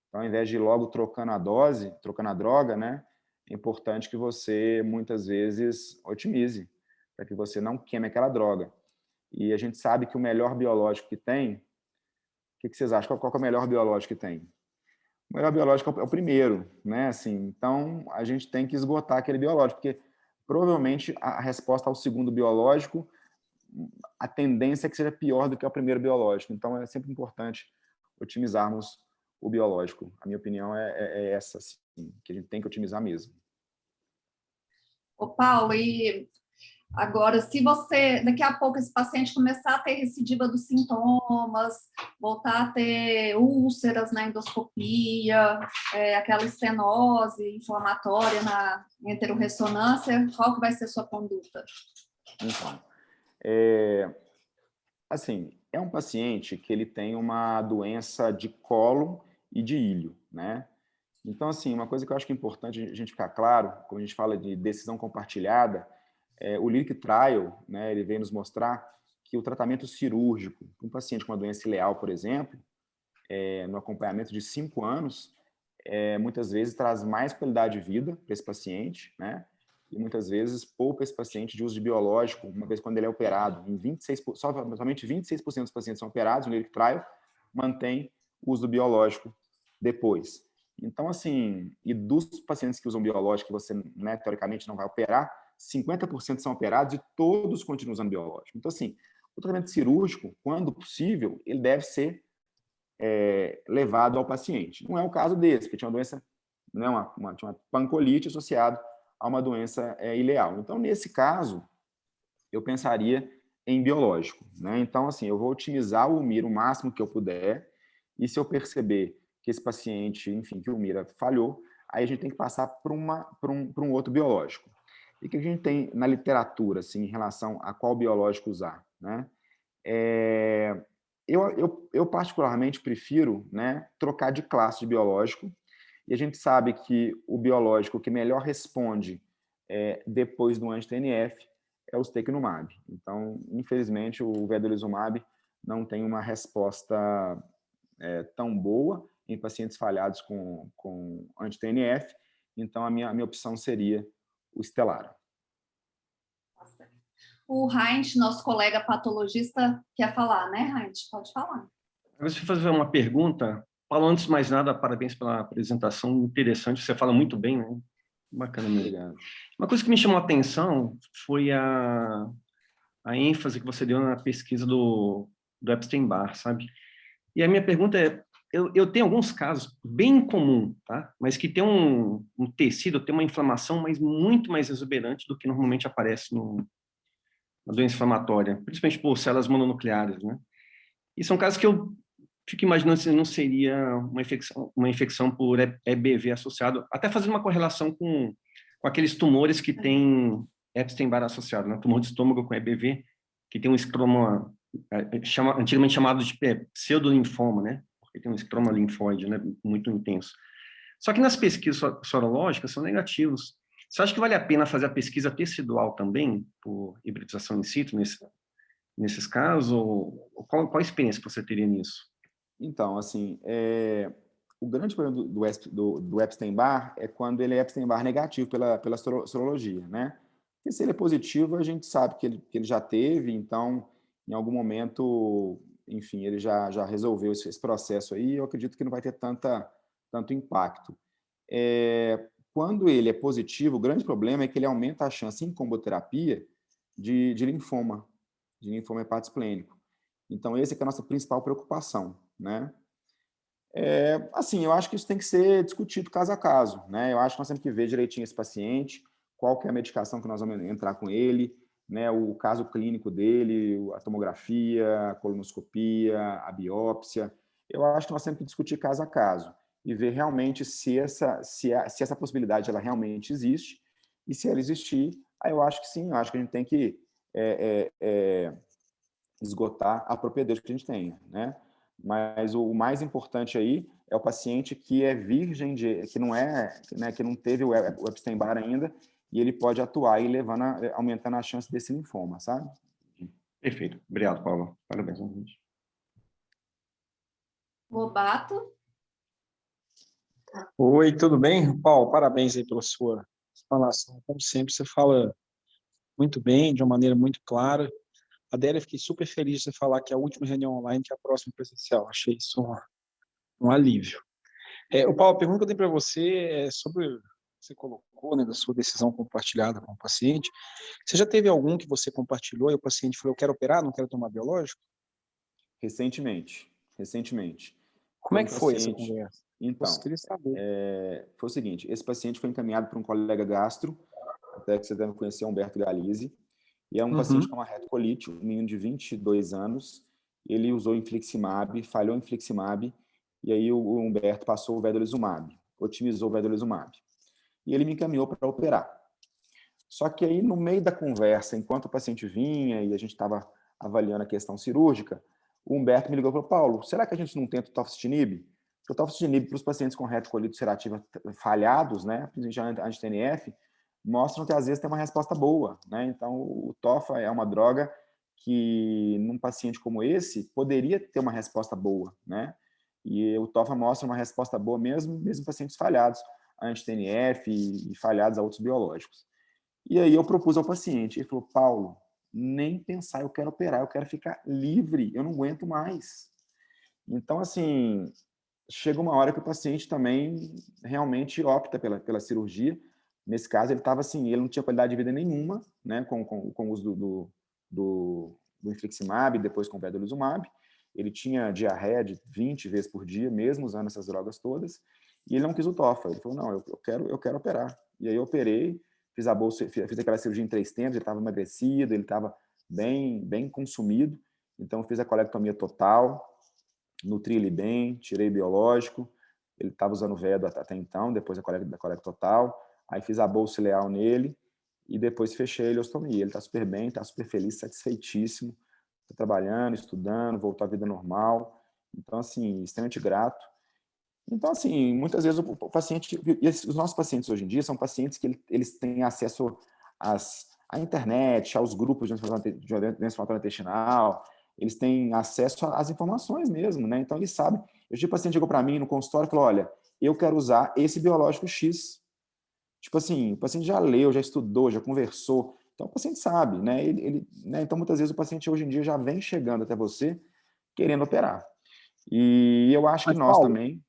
Então, ao invés de ir logo trocando a dose, trocando a droga, né? É importante que você, muitas vezes, otimize, para que você não queime aquela droga. E a gente sabe que o melhor biológico que tem, o que vocês acham? Qual é o melhor biológico que tem? O melhor biológico é o primeiro, né? Assim, então, a gente tem que esgotar aquele biológico, porque provavelmente a resposta ao segundo biológico, a tendência é que seja pior do que ao primeiro biológico. Então, é sempre importante otimizarmos o biológico. A minha opinião é essa, assim, que a gente tem que otimizar mesmo. Ô, Paulo, e agora, se você, daqui a pouco, esse paciente começar a ter recidiva dos sintomas, voltar a ter úlceras na endoscopia, aquela estenose inflamatória na enterorressonância, qual que vai ser a sua conduta? Então, assim, é um paciente que ele tem uma doença de cólon e de ilho, né? Então, assim, uma coisa que eu acho que é importante a gente ficar claro, quando a gente fala de decisão compartilhada, o Lyric Trial, né, ele vem nos mostrar que o tratamento cirúrgico para um paciente com uma doença ileal, por exemplo, no acompanhamento de 5 anos, muitas vezes traz mais qualidade de vida para esse paciente, né? E muitas vezes poupa esse paciente de uso de biológico, uma vez quando ele é operado. Somente 26% dos pacientes são operados no Lyric Trial, mantém o uso do biológico depois. Então, assim, e dos pacientes que usam biológico, que você, né, teoricamente, não vai operar, 50% são operados e todos continuam usando biológico. Então, assim, o tratamento cirúrgico, quando possível, ele deve ser levado ao paciente. Não é o caso desse, que tinha uma doença, né, tinha uma pancolite associada a uma doença ileal. Então, nesse caso, eu pensaria em biológico, né? Então, assim, eu vou otimizar o UMIRA o máximo que eu puder, e se eu perceber que esse paciente, enfim, que o UMIRA falhou, aí a gente tem que passar para um outro biológico. E o que a gente tem na literatura, assim, em relação a qual biológico usar, né? Eu particularmente prefiro, né, trocar de classe de biológico, e a gente sabe que o biológico que melhor responde depois do anti-TNF é o ustekinumab. Então, infelizmente, o vedolizumab não tem uma resposta tão boa em pacientes falhados com anti-TNF, então a minha opção seria o Stelara. O Heinz, nosso colega patologista, quer falar, né, Heinz? Pode falar. Deixa eu fazer uma pergunta. Paulo, antes de mais nada, parabéns pela apresentação interessante. Você fala muito bem, né? Bacana mesmo. Obrigado. Uma coisa que me chamou a atenção foi a ênfase que você deu na pesquisa do Epstein-Barr, sabe? E a minha pergunta é, eu tenho alguns casos bem comum, tá? Mas que tem um tecido, tem uma inflamação, mas muito mais exuberante do que normalmente aparece na doença inflamatória, principalmente por células mononucleares, né? E são casos que eu fico imaginando se não seria uma infecção por EBV associado, até fazendo uma correlação com aqueles tumores que têm Epstein-Barr associado, né? Tumor de estômago com EBV, que tem um escleroma antigamente chamado de pseudolinfoma, né? Porque tem um estroma linfóide, né? Muito intenso. Só que nas pesquisas sorológicas são negativos. Você acha que vale a pena fazer a pesquisa tecidual também, por hibridização in situ, nesses casos? Ou qual a experiência que você teria nisso? Então, assim, o grande problema do Epstein-Barr é quando ele é Epstein-Barr negativo pela sorologia, né? Porque se ele é positivo, a gente sabe que ele já teve, então, em algum momento, enfim, ele já resolveu esse processo aí, eu acredito que não vai ter tanto impacto. Quando ele é positivo, o grande problema é que ele aumenta a chance, em comboterapia, de linfoma hepatosplênico. Então, essa é a nossa principal preocupação, né? Assim, eu acho que isso tem que ser discutido caso a caso, né? Eu acho que nós temos que ver direitinho esse paciente, qual que é a medicação que nós vamos entrar com ele, né? O caso clínico dele, a tomografia, a colonoscopia, a biópsia. Eu acho que nós temos que discutir caso a caso e ver realmente se essa possibilidade ela realmente existe, e se ela existir, aí eu acho que sim, eu acho que a gente tem que esgotar a propriedade que a gente tem, né? Mas o mais importante aí é o paciente que é virgem, que não é, né, que não teve o Epstein-Barr ainda, e ele pode atuar e aumentando a chance desse linfoma, sabe? Perfeito. Obrigado, Paulo. Parabéns. Lobato. Oi, tudo bem? Paulo, parabéns aí pela sua explanação. Como sempre, você fala muito bem, de uma maneira muito clara. Adélia, fiquei super feliz de você falar que é a última reunião online, que é a próxima presencial. Achei isso um alívio. O Paulo, a pergunta que eu tenho para você é sobre o que você colocou, né, da sua decisão compartilhada com o paciente. Você já teve algum que você compartilhou e o paciente falou, eu quero operar, não quero tomar biológico? Recentemente. Como é que foi essa conversa? Então, Eu queria saber. foi o seguinte, esse paciente foi encaminhado para um colega gastro, até que você deve conhecer, Humberto Galizzi, e é um paciente com uma retocolite, um menino de 22 anos, ele usou infliximab, falhou em infliximab, e aí o Humberto passou o vedolizumab, otimizou o vedolizumab. E ele me encaminhou para operar. Só que aí, no meio da conversa, enquanto o paciente vinha e a gente estava avaliando a questão cirúrgica, o Humberto me ligou e falou, Paulo, será que a gente não tenta o tofacitinib? Porque o tofacitinib para os pacientes com retocolite ulcerativa falhados, né, principalmente anti-TNF, mostram que às vezes tem uma resposta boa, né? Então, o tofa é uma droga que, num paciente como esse, poderia ter uma resposta boa, né? E o tofa mostra uma resposta boa mesmo em pacientes falhados anti-TNF e falhados a outros biológicos. E aí eu propus ao paciente, ele falou, Paulo, nem pensar, eu quero operar, eu quero ficar livre, eu não aguento mais. Então, assim, chega uma hora que o paciente também realmente opta pela cirurgia. Nesse caso, ele estava assim, ele não tinha qualidade de vida nenhuma, né, com o uso do infliximab, depois com o vedolizumab. Ele tinha diarreia de 20 vezes por dia, mesmo usando essas drogas todas, e ele não quis o tofa. Ele falou, não, eu quero operar. E aí eu operei, fiz aquela cirurgia em 3 tempos, ele estava emagrecido, ele estava bem consumido, então fiz a colectomia total, nutri ele bem, tirei biológico, ele estava usando vedo até então, depois da coleta total, aí fiz a bolsa ileal nele, e depois fechei a ileostomia. Ele está super bem, está super feliz, satisfeitíssimo, está trabalhando, estudando, voltou à vida normal, então, assim, extremamente grato. Então, assim, muitas vezes o paciente, e os nossos pacientes hoje em dia são pacientes que eles têm acesso à internet, aos grupos de doença inflamatória intestinal, eles têm acesso às informações mesmo, né? Então, eles sabem. Eu tive um paciente que chegou para mim no consultório e falou, olha, eu quero usar esse biológico X. Tipo assim, o paciente já leu, já estudou, já conversou. Então, o paciente sabe, né? Né? Então, muitas vezes o paciente hoje em dia já vem chegando até você querendo operar. E eu acho que nós Paulo, também...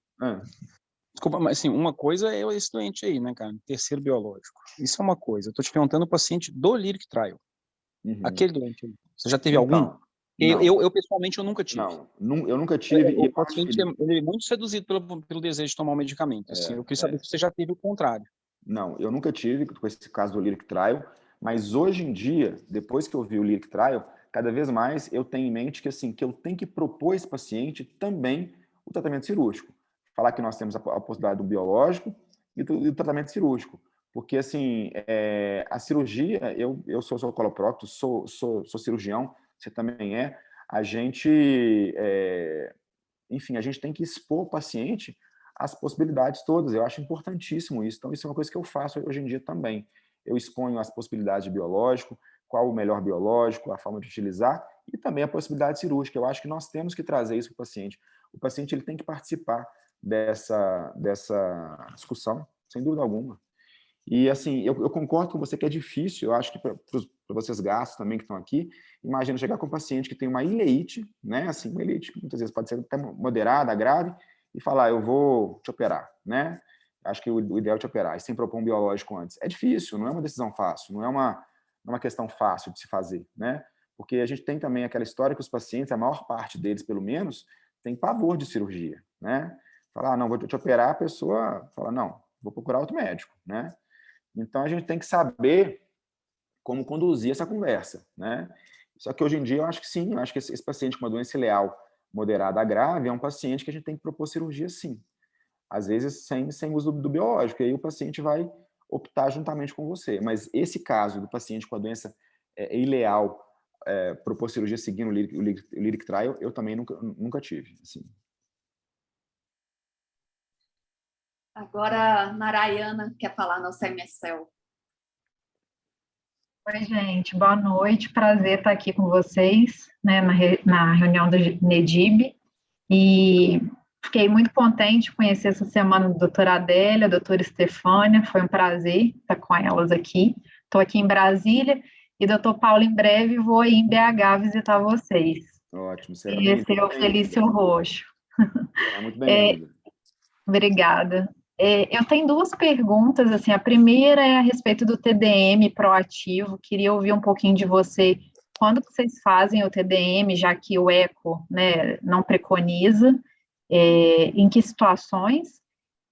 desculpa, mas assim, uma coisa é esse doente aí, né, cara? Terceiro biológico. Isso é uma coisa. Eu tô te perguntando o paciente do Lyric Trial. Aquele doente aí. Você já teve algum? Então, não. Eu pessoalmente, eu nunca tive. Não, eu nunca tive. O paciente ele é muito seduzido pelo desejo de tomar um medicamento. Assim, eu queria saber se você já teve o contrário. Não, eu nunca tive com esse caso do Lyric Trial, mas hoje em dia, depois que eu vi o Lyric Trial, cada vez mais eu tenho em mente que, assim, que eu tenho que propor a esse paciente também o tratamento cirúrgico. Falar que nós temos a possibilidade do biológico e do tratamento cirúrgico. Porque, assim, a cirurgia, eu sou coloprocto, sou cirurgião, você também é. a gente, enfim, a gente tem que expor o paciente às possibilidades todas. Eu acho importantíssimo isso. Então, isso é uma coisa que eu faço hoje em dia também. Eu exponho as possibilidades de biológico, qual o melhor biológico, a forma de utilizar, e também a possibilidade cirúrgica. Eu acho que nós temos que trazer isso para o paciente. O paciente ele tem que participar dessa discussão, sem dúvida alguma. E, assim, eu concordo com você que é difícil, eu acho que para vocês gastos também que estão aqui, imagina chegar com um paciente que tem uma ileite, né, assim, uma ileite que muitas vezes pode ser até moderada, grave, e falar, eu vou te operar, né? Acho que o ideal é te operar, e sem propor um biológico antes. É difícil, não é uma decisão fácil, não é uma questão fácil de se fazer, né? Porque a gente tem também aquela história que os pacientes, a maior parte deles, pelo menos, tem pavor de cirurgia, né? Falar, não, vou te operar, a pessoa fala, não, vou procurar outro médico, né? Então, a gente tem que saber como conduzir essa conversa, né? Só que hoje em dia eu acho que sim, eu acho que esse paciente com uma doença ileal moderada a grave é um paciente que a gente tem que propor cirurgia sim. Às vezes sem uso do biológico, e aí o paciente vai optar juntamente com você. Mas esse caso do paciente com a doença ileal propor cirurgia seguindo o Lyric Trial, eu também nunca tive. Assim. Agora, Narayana quer falar no MSL. Oi, gente, boa noite, prazer estar aqui com vocês, né, na reunião do NEDIB, e fiquei muito contente de conhecer essa semana a doutora Adélia, a doutora Estefânia, foi um prazer estar com elas aqui, estou aqui em Brasília, e doutor Paulo, em breve vou aí em BH visitar vocês. Ótimo, será Esse é o Felício Roxo. Será muito bem-vindo. Obrigada. Eu tenho duas perguntas, assim, a primeira é a respeito do TDM proativo, queria ouvir um pouquinho de você, quando que vocês fazem o TDM, já que o ECO, né, não preconiza, em que situações?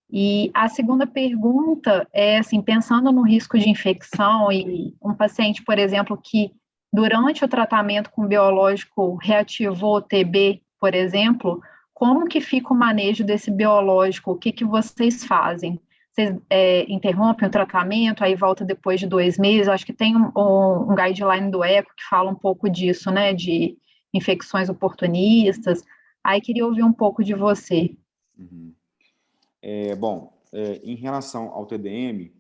E a segunda pergunta é, assim, pensando no risco de infecção e um paciente, por exemplo, que durante o tratamento com biológico reativou o TB, por exemplo, como que fica o manejo desse biológico? O que vocês fazem? Vocês interrompem o tratamento, aí volta depois de 2 meses? Acho que tem um guideline do ECO que fala um pouco disso, né, de infecções oportunistas. Aí queria ouvir um pouco de você. Uhum. Bom, em relação ao TDM,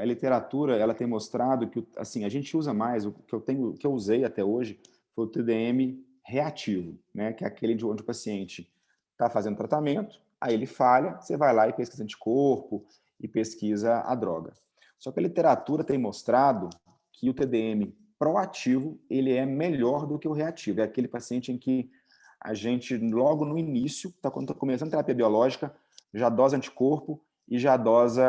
a literatura ela tem mostrado que assim, a gente usa mais, o que eu usei até hoje foi o TDM reativo, né, que é aquele onde o paciente está fazendo tratamento, aí ele falha, você vai lá e pesquisa anticorpo e pesquisa a droga. Só que a literatura tem mostrado que o TDM proativo ele é melhor do que o reativo. É aquele paciente em que a gente, logo no início, quando está começando a terapia biológica, já dosa anticorpo e já dosa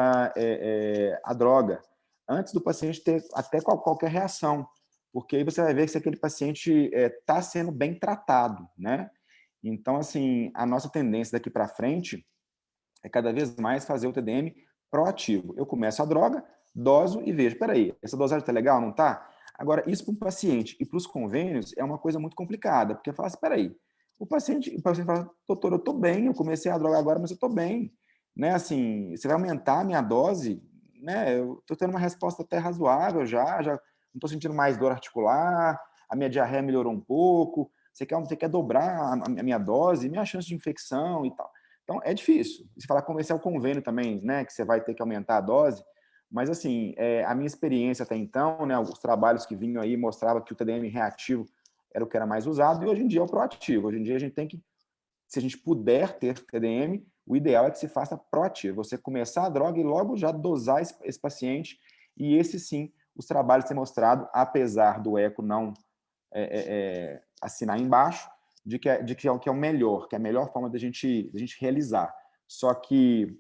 a droga, antes do paciente ter até qualquer reação, porque aí você vai ver se aquele paciente está sendo bem tratado, né? Então, assim, a nossa tendência daqui para frente é cada vez mais fazer o TDM proativo. Eu começo a droga, doso e vejo, peraí, essa dosagem está legal, não está? Agora, isso para o paciente e para os convênios é uma coisa muito complicada, porque fala assim, peraí, o paciente fala, doutor, eu estou bem, eu comecei a droga agora, mas eu estou bem. Né? Assim, você vai aumentar a minha dose? Né? Eu estou tendo uma resposta até razoável já não estou sentindo mais dor articular, a minha diarreia melhorou um pouco, você quer dobrar a minha dose, minha chance de infecção e tal. Então, é difícil. Se falar convencer o convênio também, né, que você vai ter que aumentar a dose, mas, assim, a minha experiência até então, né, os trabalhos que vinham aí mostravam que o TDM reativo era o que era mais usado, e hoje em dia é o proativo. Hoje em dia a gente tem que, se a gente puder ter TDM, o ideal é que se faça proativo. Você começar a droga e logo já dosar esse paciente, e esse sim, os trabalhos têm mostrado, apesar do ECO não assinar embaixo, de que é o melhor, que é a melhor forma da gente realizar. Só que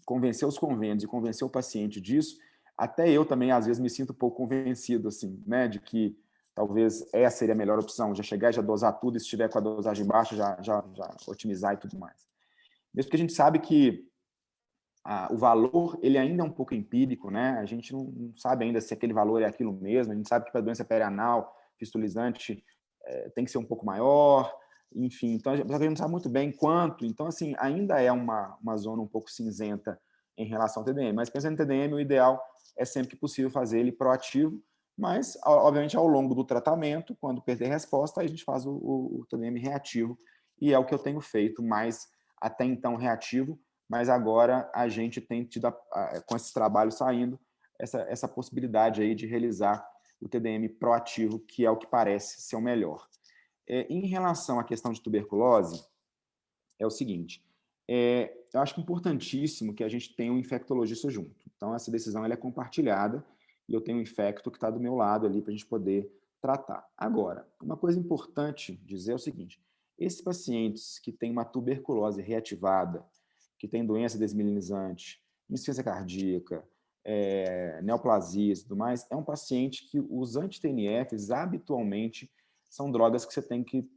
convencer os convênios e convencer o paciente disso, até eu também, às vezes, me sinto um pouco convencido, assim, né, de que talvez essa seria a melhor opção, já chegar e já dosar tudo, e se estiver com a dosagem baixa, já otimizar e tudo mais. Mesmo que a gente sabe que o valor, ele ainda é um pouco empírico, né, a gente não sabe ainda se aquele valor é aquilo mesmo, a gente sabe que para a doença perianal, fistulizante, tem que ser um pouco maior, enfim, então a gente não sabe muito bem quanto, então assim, ainda é uma zona um pouco cinzenta em relação ao TDM, mas pensando em TDM, o ideal é sempre que possível fazer ele proativo, Mas, obviamente, ao longo do tratamento, quando perder resposta, aí a gente faz o TDM reativo, e é o que eu tenho feito mais até então reativo, mas agora a gente tem tido, com esses trabalhos saindo, essa possibilidade aí de realizar o TDM proativo, que é o que parece ser o melhor. Em relação à questão de tuberculose, é o seguinte, eu acho que é importantíssimo que a gente tenha um infectologista junto. Então, essa decisão ela é compartilhada, e eu tenho um infecto que está do meu lado ali para a gente poder tratar. Agora, uma coisa importante dizer é o seguinte, esses pacientes que têm uma tuberculose reativada, que têm doença desmielinizante, insuficiência cardíaca, neoplasias e tudo mais, é um paciente que os anti-TNFs habitualmente são drogas que você tem que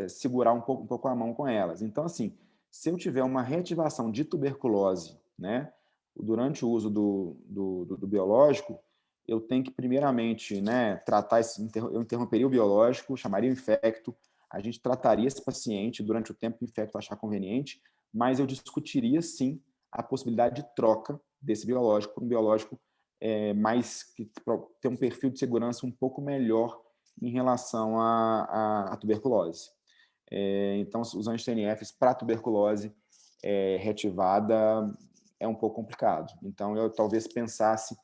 segurar um pouco a mão com elas. Então, assim, se eu tiver uma reativação de tuberculose, né, durante o uso do biológico, eu tenho que, primeiramente, né, eu interromperia o biológico, chamaria o infecto, a gente trataria esse paciente durante o tempo que o infecto achar conveniente, mas eu discutiria, sim, a possibilidade de troca desse biológico por um biológico que tem um perfil de segurança um pouco melhor em relação à tuberculose. Então, os anti-TNFs para tuberculose reativada é um pouco complicado. Então, eu talvez pensasse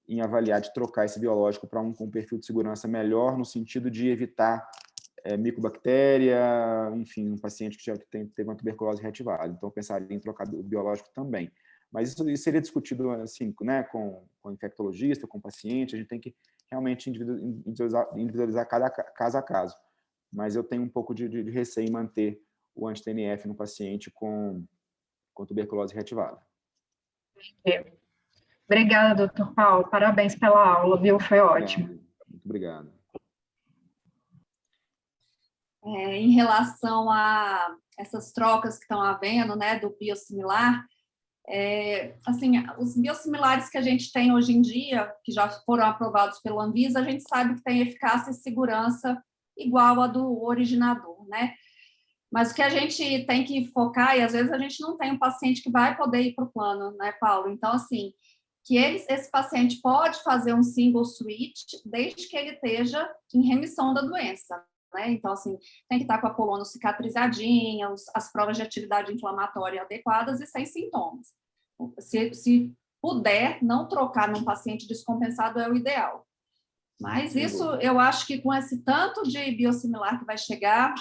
em avaliar de trocar esse biológico para um perfil de segurança melhor, no sentido de evitar micobactéria, enfim, um paciente que teve uma tuberculose reativada. Então, eu pensaria em trocar o biológico também. Mas isso seria discutido assim, né, com o infectologista, com o paciente, a gente tem que realmente individualizar cada caso a caso. Mas eu tenho um pouco de receio em manter o anti-TNF no paciente com tuberculose reativada. Obrigada, doutor Paulo. Parabéns pela aula, viu? Foi ótimo. Muito obrigado. Em relação a essas trocas que estão havendo, né, do biosimilar, assim, os biosimilares que a gente tem hoje em dia, que já foram aprovados pela Anvisa, a gente sabe que tem eficácia e segurança igual a do originador, né? Mas o que a gente tem que focar, e às vezes a gente não tem um paciente que vai poder ir para o plano, né, Paulo? Então, assim, que esse paciente pode fazer um single switch desde que ele esteja em remissão da doença, né? Então, assim, tem que estar com a coluna cicatrizadinha, as provas de atividade inflamatória adequadas e sem sintomas. Se puder, não trocar num paciente descompensado é o ideal. Mas isso, eu acho que com esse tanto de biosimilar que vai chegar,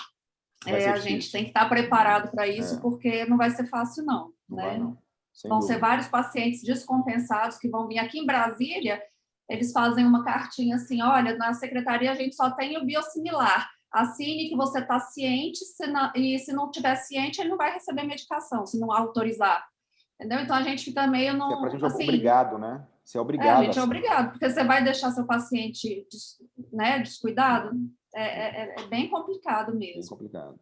a gente tem que estar preparado para isso, porque não vai ser fácil, não. Não né? vai, não. Vão ser vários pacientes descompensados que vão vir aqui em Brasília, eles fazem uma cartinha assim, olha, na secretaria a gente só tem o biosimilar, assine que você está ciente, e se não tiver ciente, ele não vai receber medicação, se não autorizar. Entendeu? Então, a gente fica meio no... Pra gente é obrigado, né? Você é obrigado. A gente é obrigado, porque você vai deixar seu paciente descuidado? É bem complicado mesmo. Bem complicado.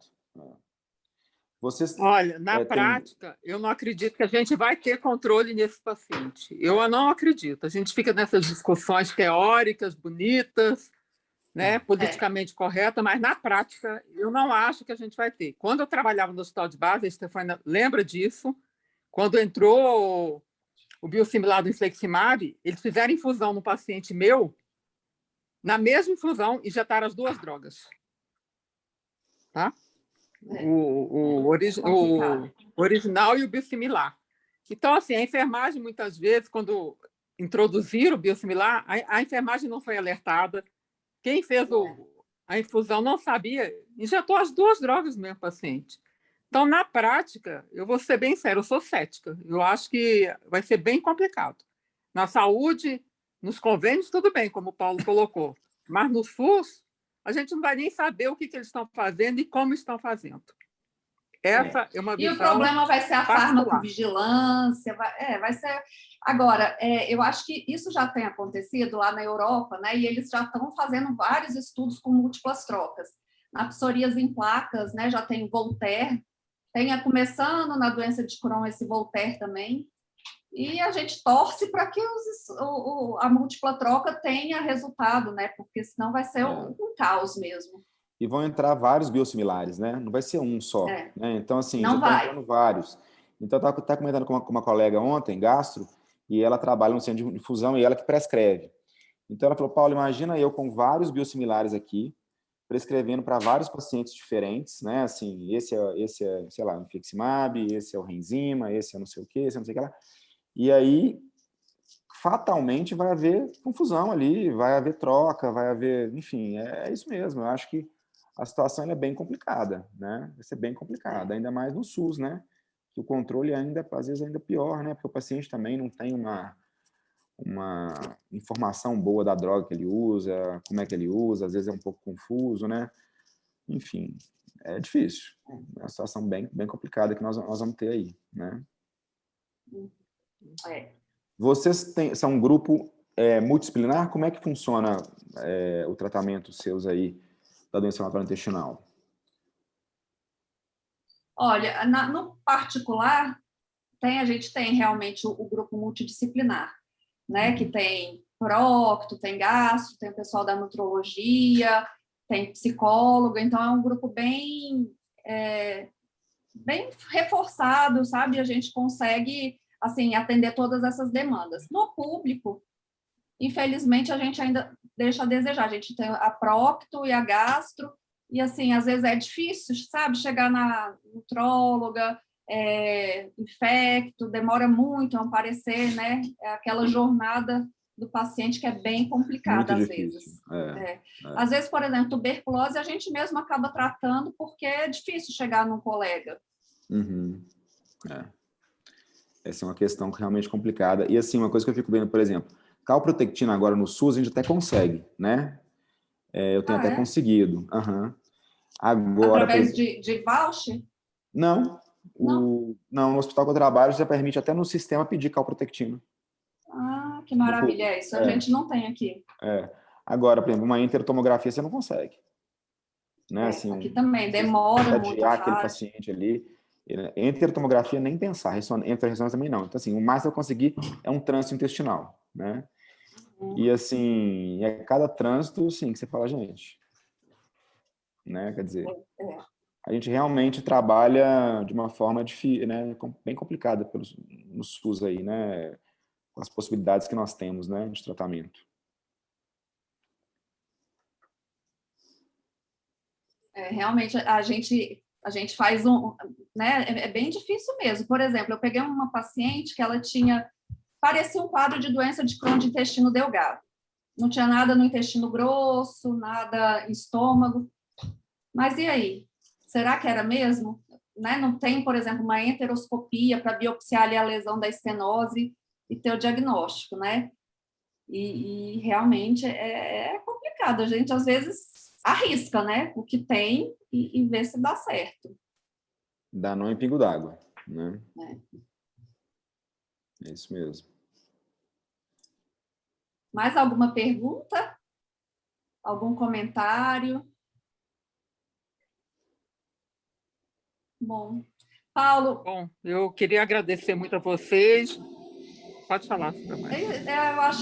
Olha, na prática, eu não acredito que a gente vai ter controle nesse paciente. Eu não acredito. A gente fica nessas discussões teóricas, bonitas, né, politicamente corretas, mas na prática eu não acho que a gente vai ter. Quando eu trabalhava no hospital de base, a Stefania lembra disso, quando entrou o biosimilar do infliximab, eles fizeram infusão no paciente meu, na mesma infusão, injetaram as duas drogas. Tá? O original e o biosimilar. Então, assim, a enfermagem, muitas vezes, quando introduziram o biosimilar, a enfermagem não foi alertada. Quem fez a infusão não sabia, injetou as duas drogas no mesmo paciente. Então, na prática, eu vou ser bem sério, eu sou cética. Eu acho que vai ser bem complicado. Na saúde, nos convênios, tudo bem, como o Paulo colocou. Mas no SUS, a gente não vai nem saber o que eles estão fazendo e como estão fazendo. Essa é uma visão. E o problema vai ser a farmacovigilância, vai ser... Agora, eu acho que isso já tem acontecido lá na Europa, né? E eles já estão fazendo vários estudos com múltiplas trocas. Na psoríase em placas, né? Já tem o Voltaire, começando na doença de Crohn esse Voltaire também. E a gente torce para que a múltipla troca tenha resultado, né? Porque senão vai ser um caos mesmo. E vão entrar vários biosimilares, né? Não vai ser um só. Né? Então, assim, não já estão entrando vários. Então, eu estava comentando com uma colega ontem, gastro, e ela trabalha no centro de infusão e ela que prescreve. Então, ela falou, Paulo, imagina eu com vários biosimilares aqui, prescrevendo para vários pacientes diferentes, né? Assim, esse é, sei lá, o infliximab, esse é o Renzima, esse é não sei o quê, esse é não sei o que lá. E aí, fatalmente, vai haver confusão ali, vai haver troca, vai haver... Enfim, é isso mesmo. Eu acho que a situação é bem complicada, né? Vai ser bem complicada, ainda mais no SUS, né? Que o controle ainda, às vezes, ainda pior, né? Porque o paciente também não tem uma informação boa da droga que ele usa, como é que ele usa, às vezes é um pouco confuso, né? Enfim, é difícil. É uma situação bem, bem complicada que nós vamos ter aí, né? Vocês são um grupo multidisciplinar? Como é que funciona o tratamento seus aí da doença inflamatória intestinal? Olha, no particular, a gente tem realmente o grupo multidisciplinar, né? Que tem prócto, tem gastro, tem o pessoal da nutrologia, tem psicólogo, então é um grupo bem reforçado, sabe? A gente consegue, assim, atender todas essas demandas. No público, infelizmente, a gente ainda deixa a desejar. A gente tem a prócto e a gastro, e, assim, às vezes é difícil, sabe? Chegar na nutróloga, infecto, demora muito a aparecer, né? É aquela jornada do paciente que é bem complicada, às vezes. Às vezes, por exemplo, tuberculose, a gente mesmo acaba tratando porque é difícil chegar num colega. Essa é uma questão realmente complicada. E, assim, uma coisa que eu fico vendo, por exemplo, calprotectina agora no SUS, a gente até consegue, né? Eu tenho até conseguido. Agora, através de voucher? Não. Não, no hospital que eu trabalho já permite até no sistema pedir calprotectina. Ah, que maravilha, isso a gente não tem aqui. Agora, por exemplo, uma enterotomografia você não consegue. Né? Assim, aqui também, demora muito. Aquele paciente ali. Enterotomografia nem pensar, enterorressonância também não. Então, assim, o máximo que eu consegui é um trânsito intestinal, né? E, assim, cada trânsito, sim, que você fala, gente, né? Quer dizer, a gente realmente trabalha de uma forma difícil, né? Bem complicada no SUS aí, né? Com as possibilidades que nós temos, né? De tratamento. Realmente, a gente faz né? É bem difícil mesmo. Por exemplo, eu peguei uma paciente que ela parecia um quadro de doença de Crohn de intestino delgado. Não tinha nada no intestino grosso, nada em estômago. Mas e aí? Será que era mesmo? Né? Não tem, por exemplo, uma enteroscopia para biopsiar ali a lesão da estenose e ter o diagnóstico, né? E realmente é complicado. A gente, às vezes, arrisca, né? O que tem e vê se dá certo. Dá nó em pingo d'água, né? É isso mesmo. Mais alguma pergunta? Algum comentário? Bom. Paulo... Bom, eu queria agradecer muito a vocês. Pode falar.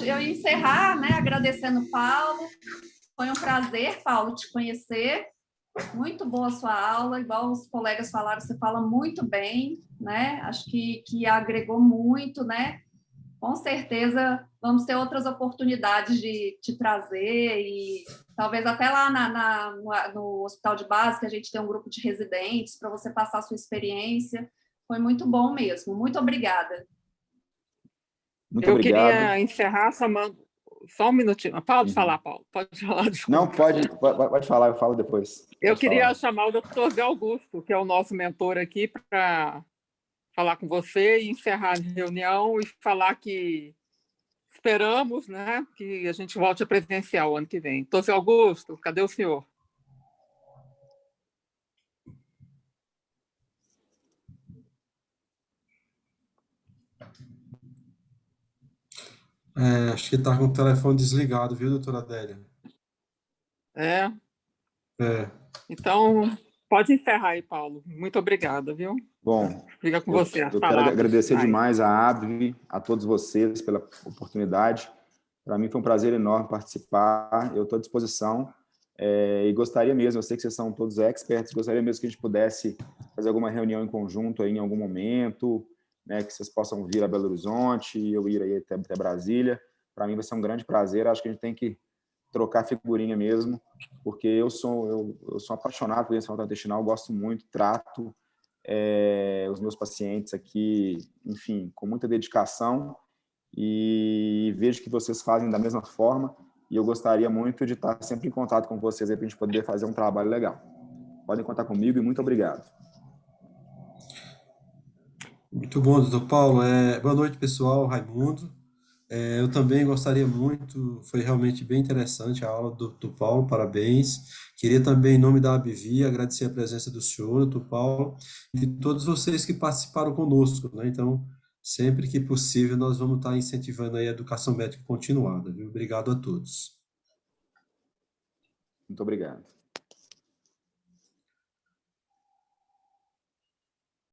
Eu ia encerrar, né, agradecendo o Paulo. Foi um prazer, Paulo, te conhecer. Muito boa a sua aula, igual os colegas falaram, você fala muito bem, né? Acho que agregou muito, né? Com certeza vamos ter outras oportunidades de te trazer e talvez até lá no Hospital de Base, que a gente tem um grupo de residentes para você passar a sua experiência. Foi muito bom mesmo. Muito obrigada. Muito obrigado. Eu queria encerrar chamando... Só um minutinho. Pode falar, Paulo. Pode falar, desculpa. Não, pode falar, eu falo depois. Eu queria chamar o Dr. Zé Augusto, que é o nosso mentor aqui, para falar com você e encerrar a reunião e falar que esperamos, né, que a gente volte a presencial ano que vem. Dr. Zé Augusto, cadê o senhor? Acho que está com o telefone desligado, viu, doutora Adélia? Então, pode encerrar aí, Paulo. Muito obrigada, viu? Bom, fica com você. Eu quero agradecer demais a ABV, a todos vocês pela oportunidade. Para mim foi um prazer enorme participar. Eu estou à disposição e gostaria mesmo, eu sei que vocês são todos experts, gostaria mesmo que a gente pudesse fazer alguma reunião em conjunto aí em algum momento, né, que vocês possam vir a Belo Horizonte, eu ir aí até Brasília. Para mim vai ser um grande prazer. Acho que a gente tem que trocar figurinha mesmo, porque eu sou apaixonado por doença intestinal, gosto muito, trato os meus pacientes aqui, enfim, com muita dedicação, e vejo que vocês fazem da mesma forma, e eu gostaria muito de estar sempre em contato com vocês para a gente poder fazer um trabalho legal. Podem contar comigo e muito obrigado. Muito bom, doutor Paulo. Boa noite, pessoal. Raimundo. Eu também gostaria muito, foi realmente bem interessante a aula do doutor Paulo, parabéns. Queria também, em nome da ABVI, agradecer a presença do senhor, doutor Paulo, e de todos vocês que participaram conosco, né? Então, sempre que possível, nós vamos estar incentivando aí a educação médica continuada, viu? Obrigado a todos. Muito obrigado.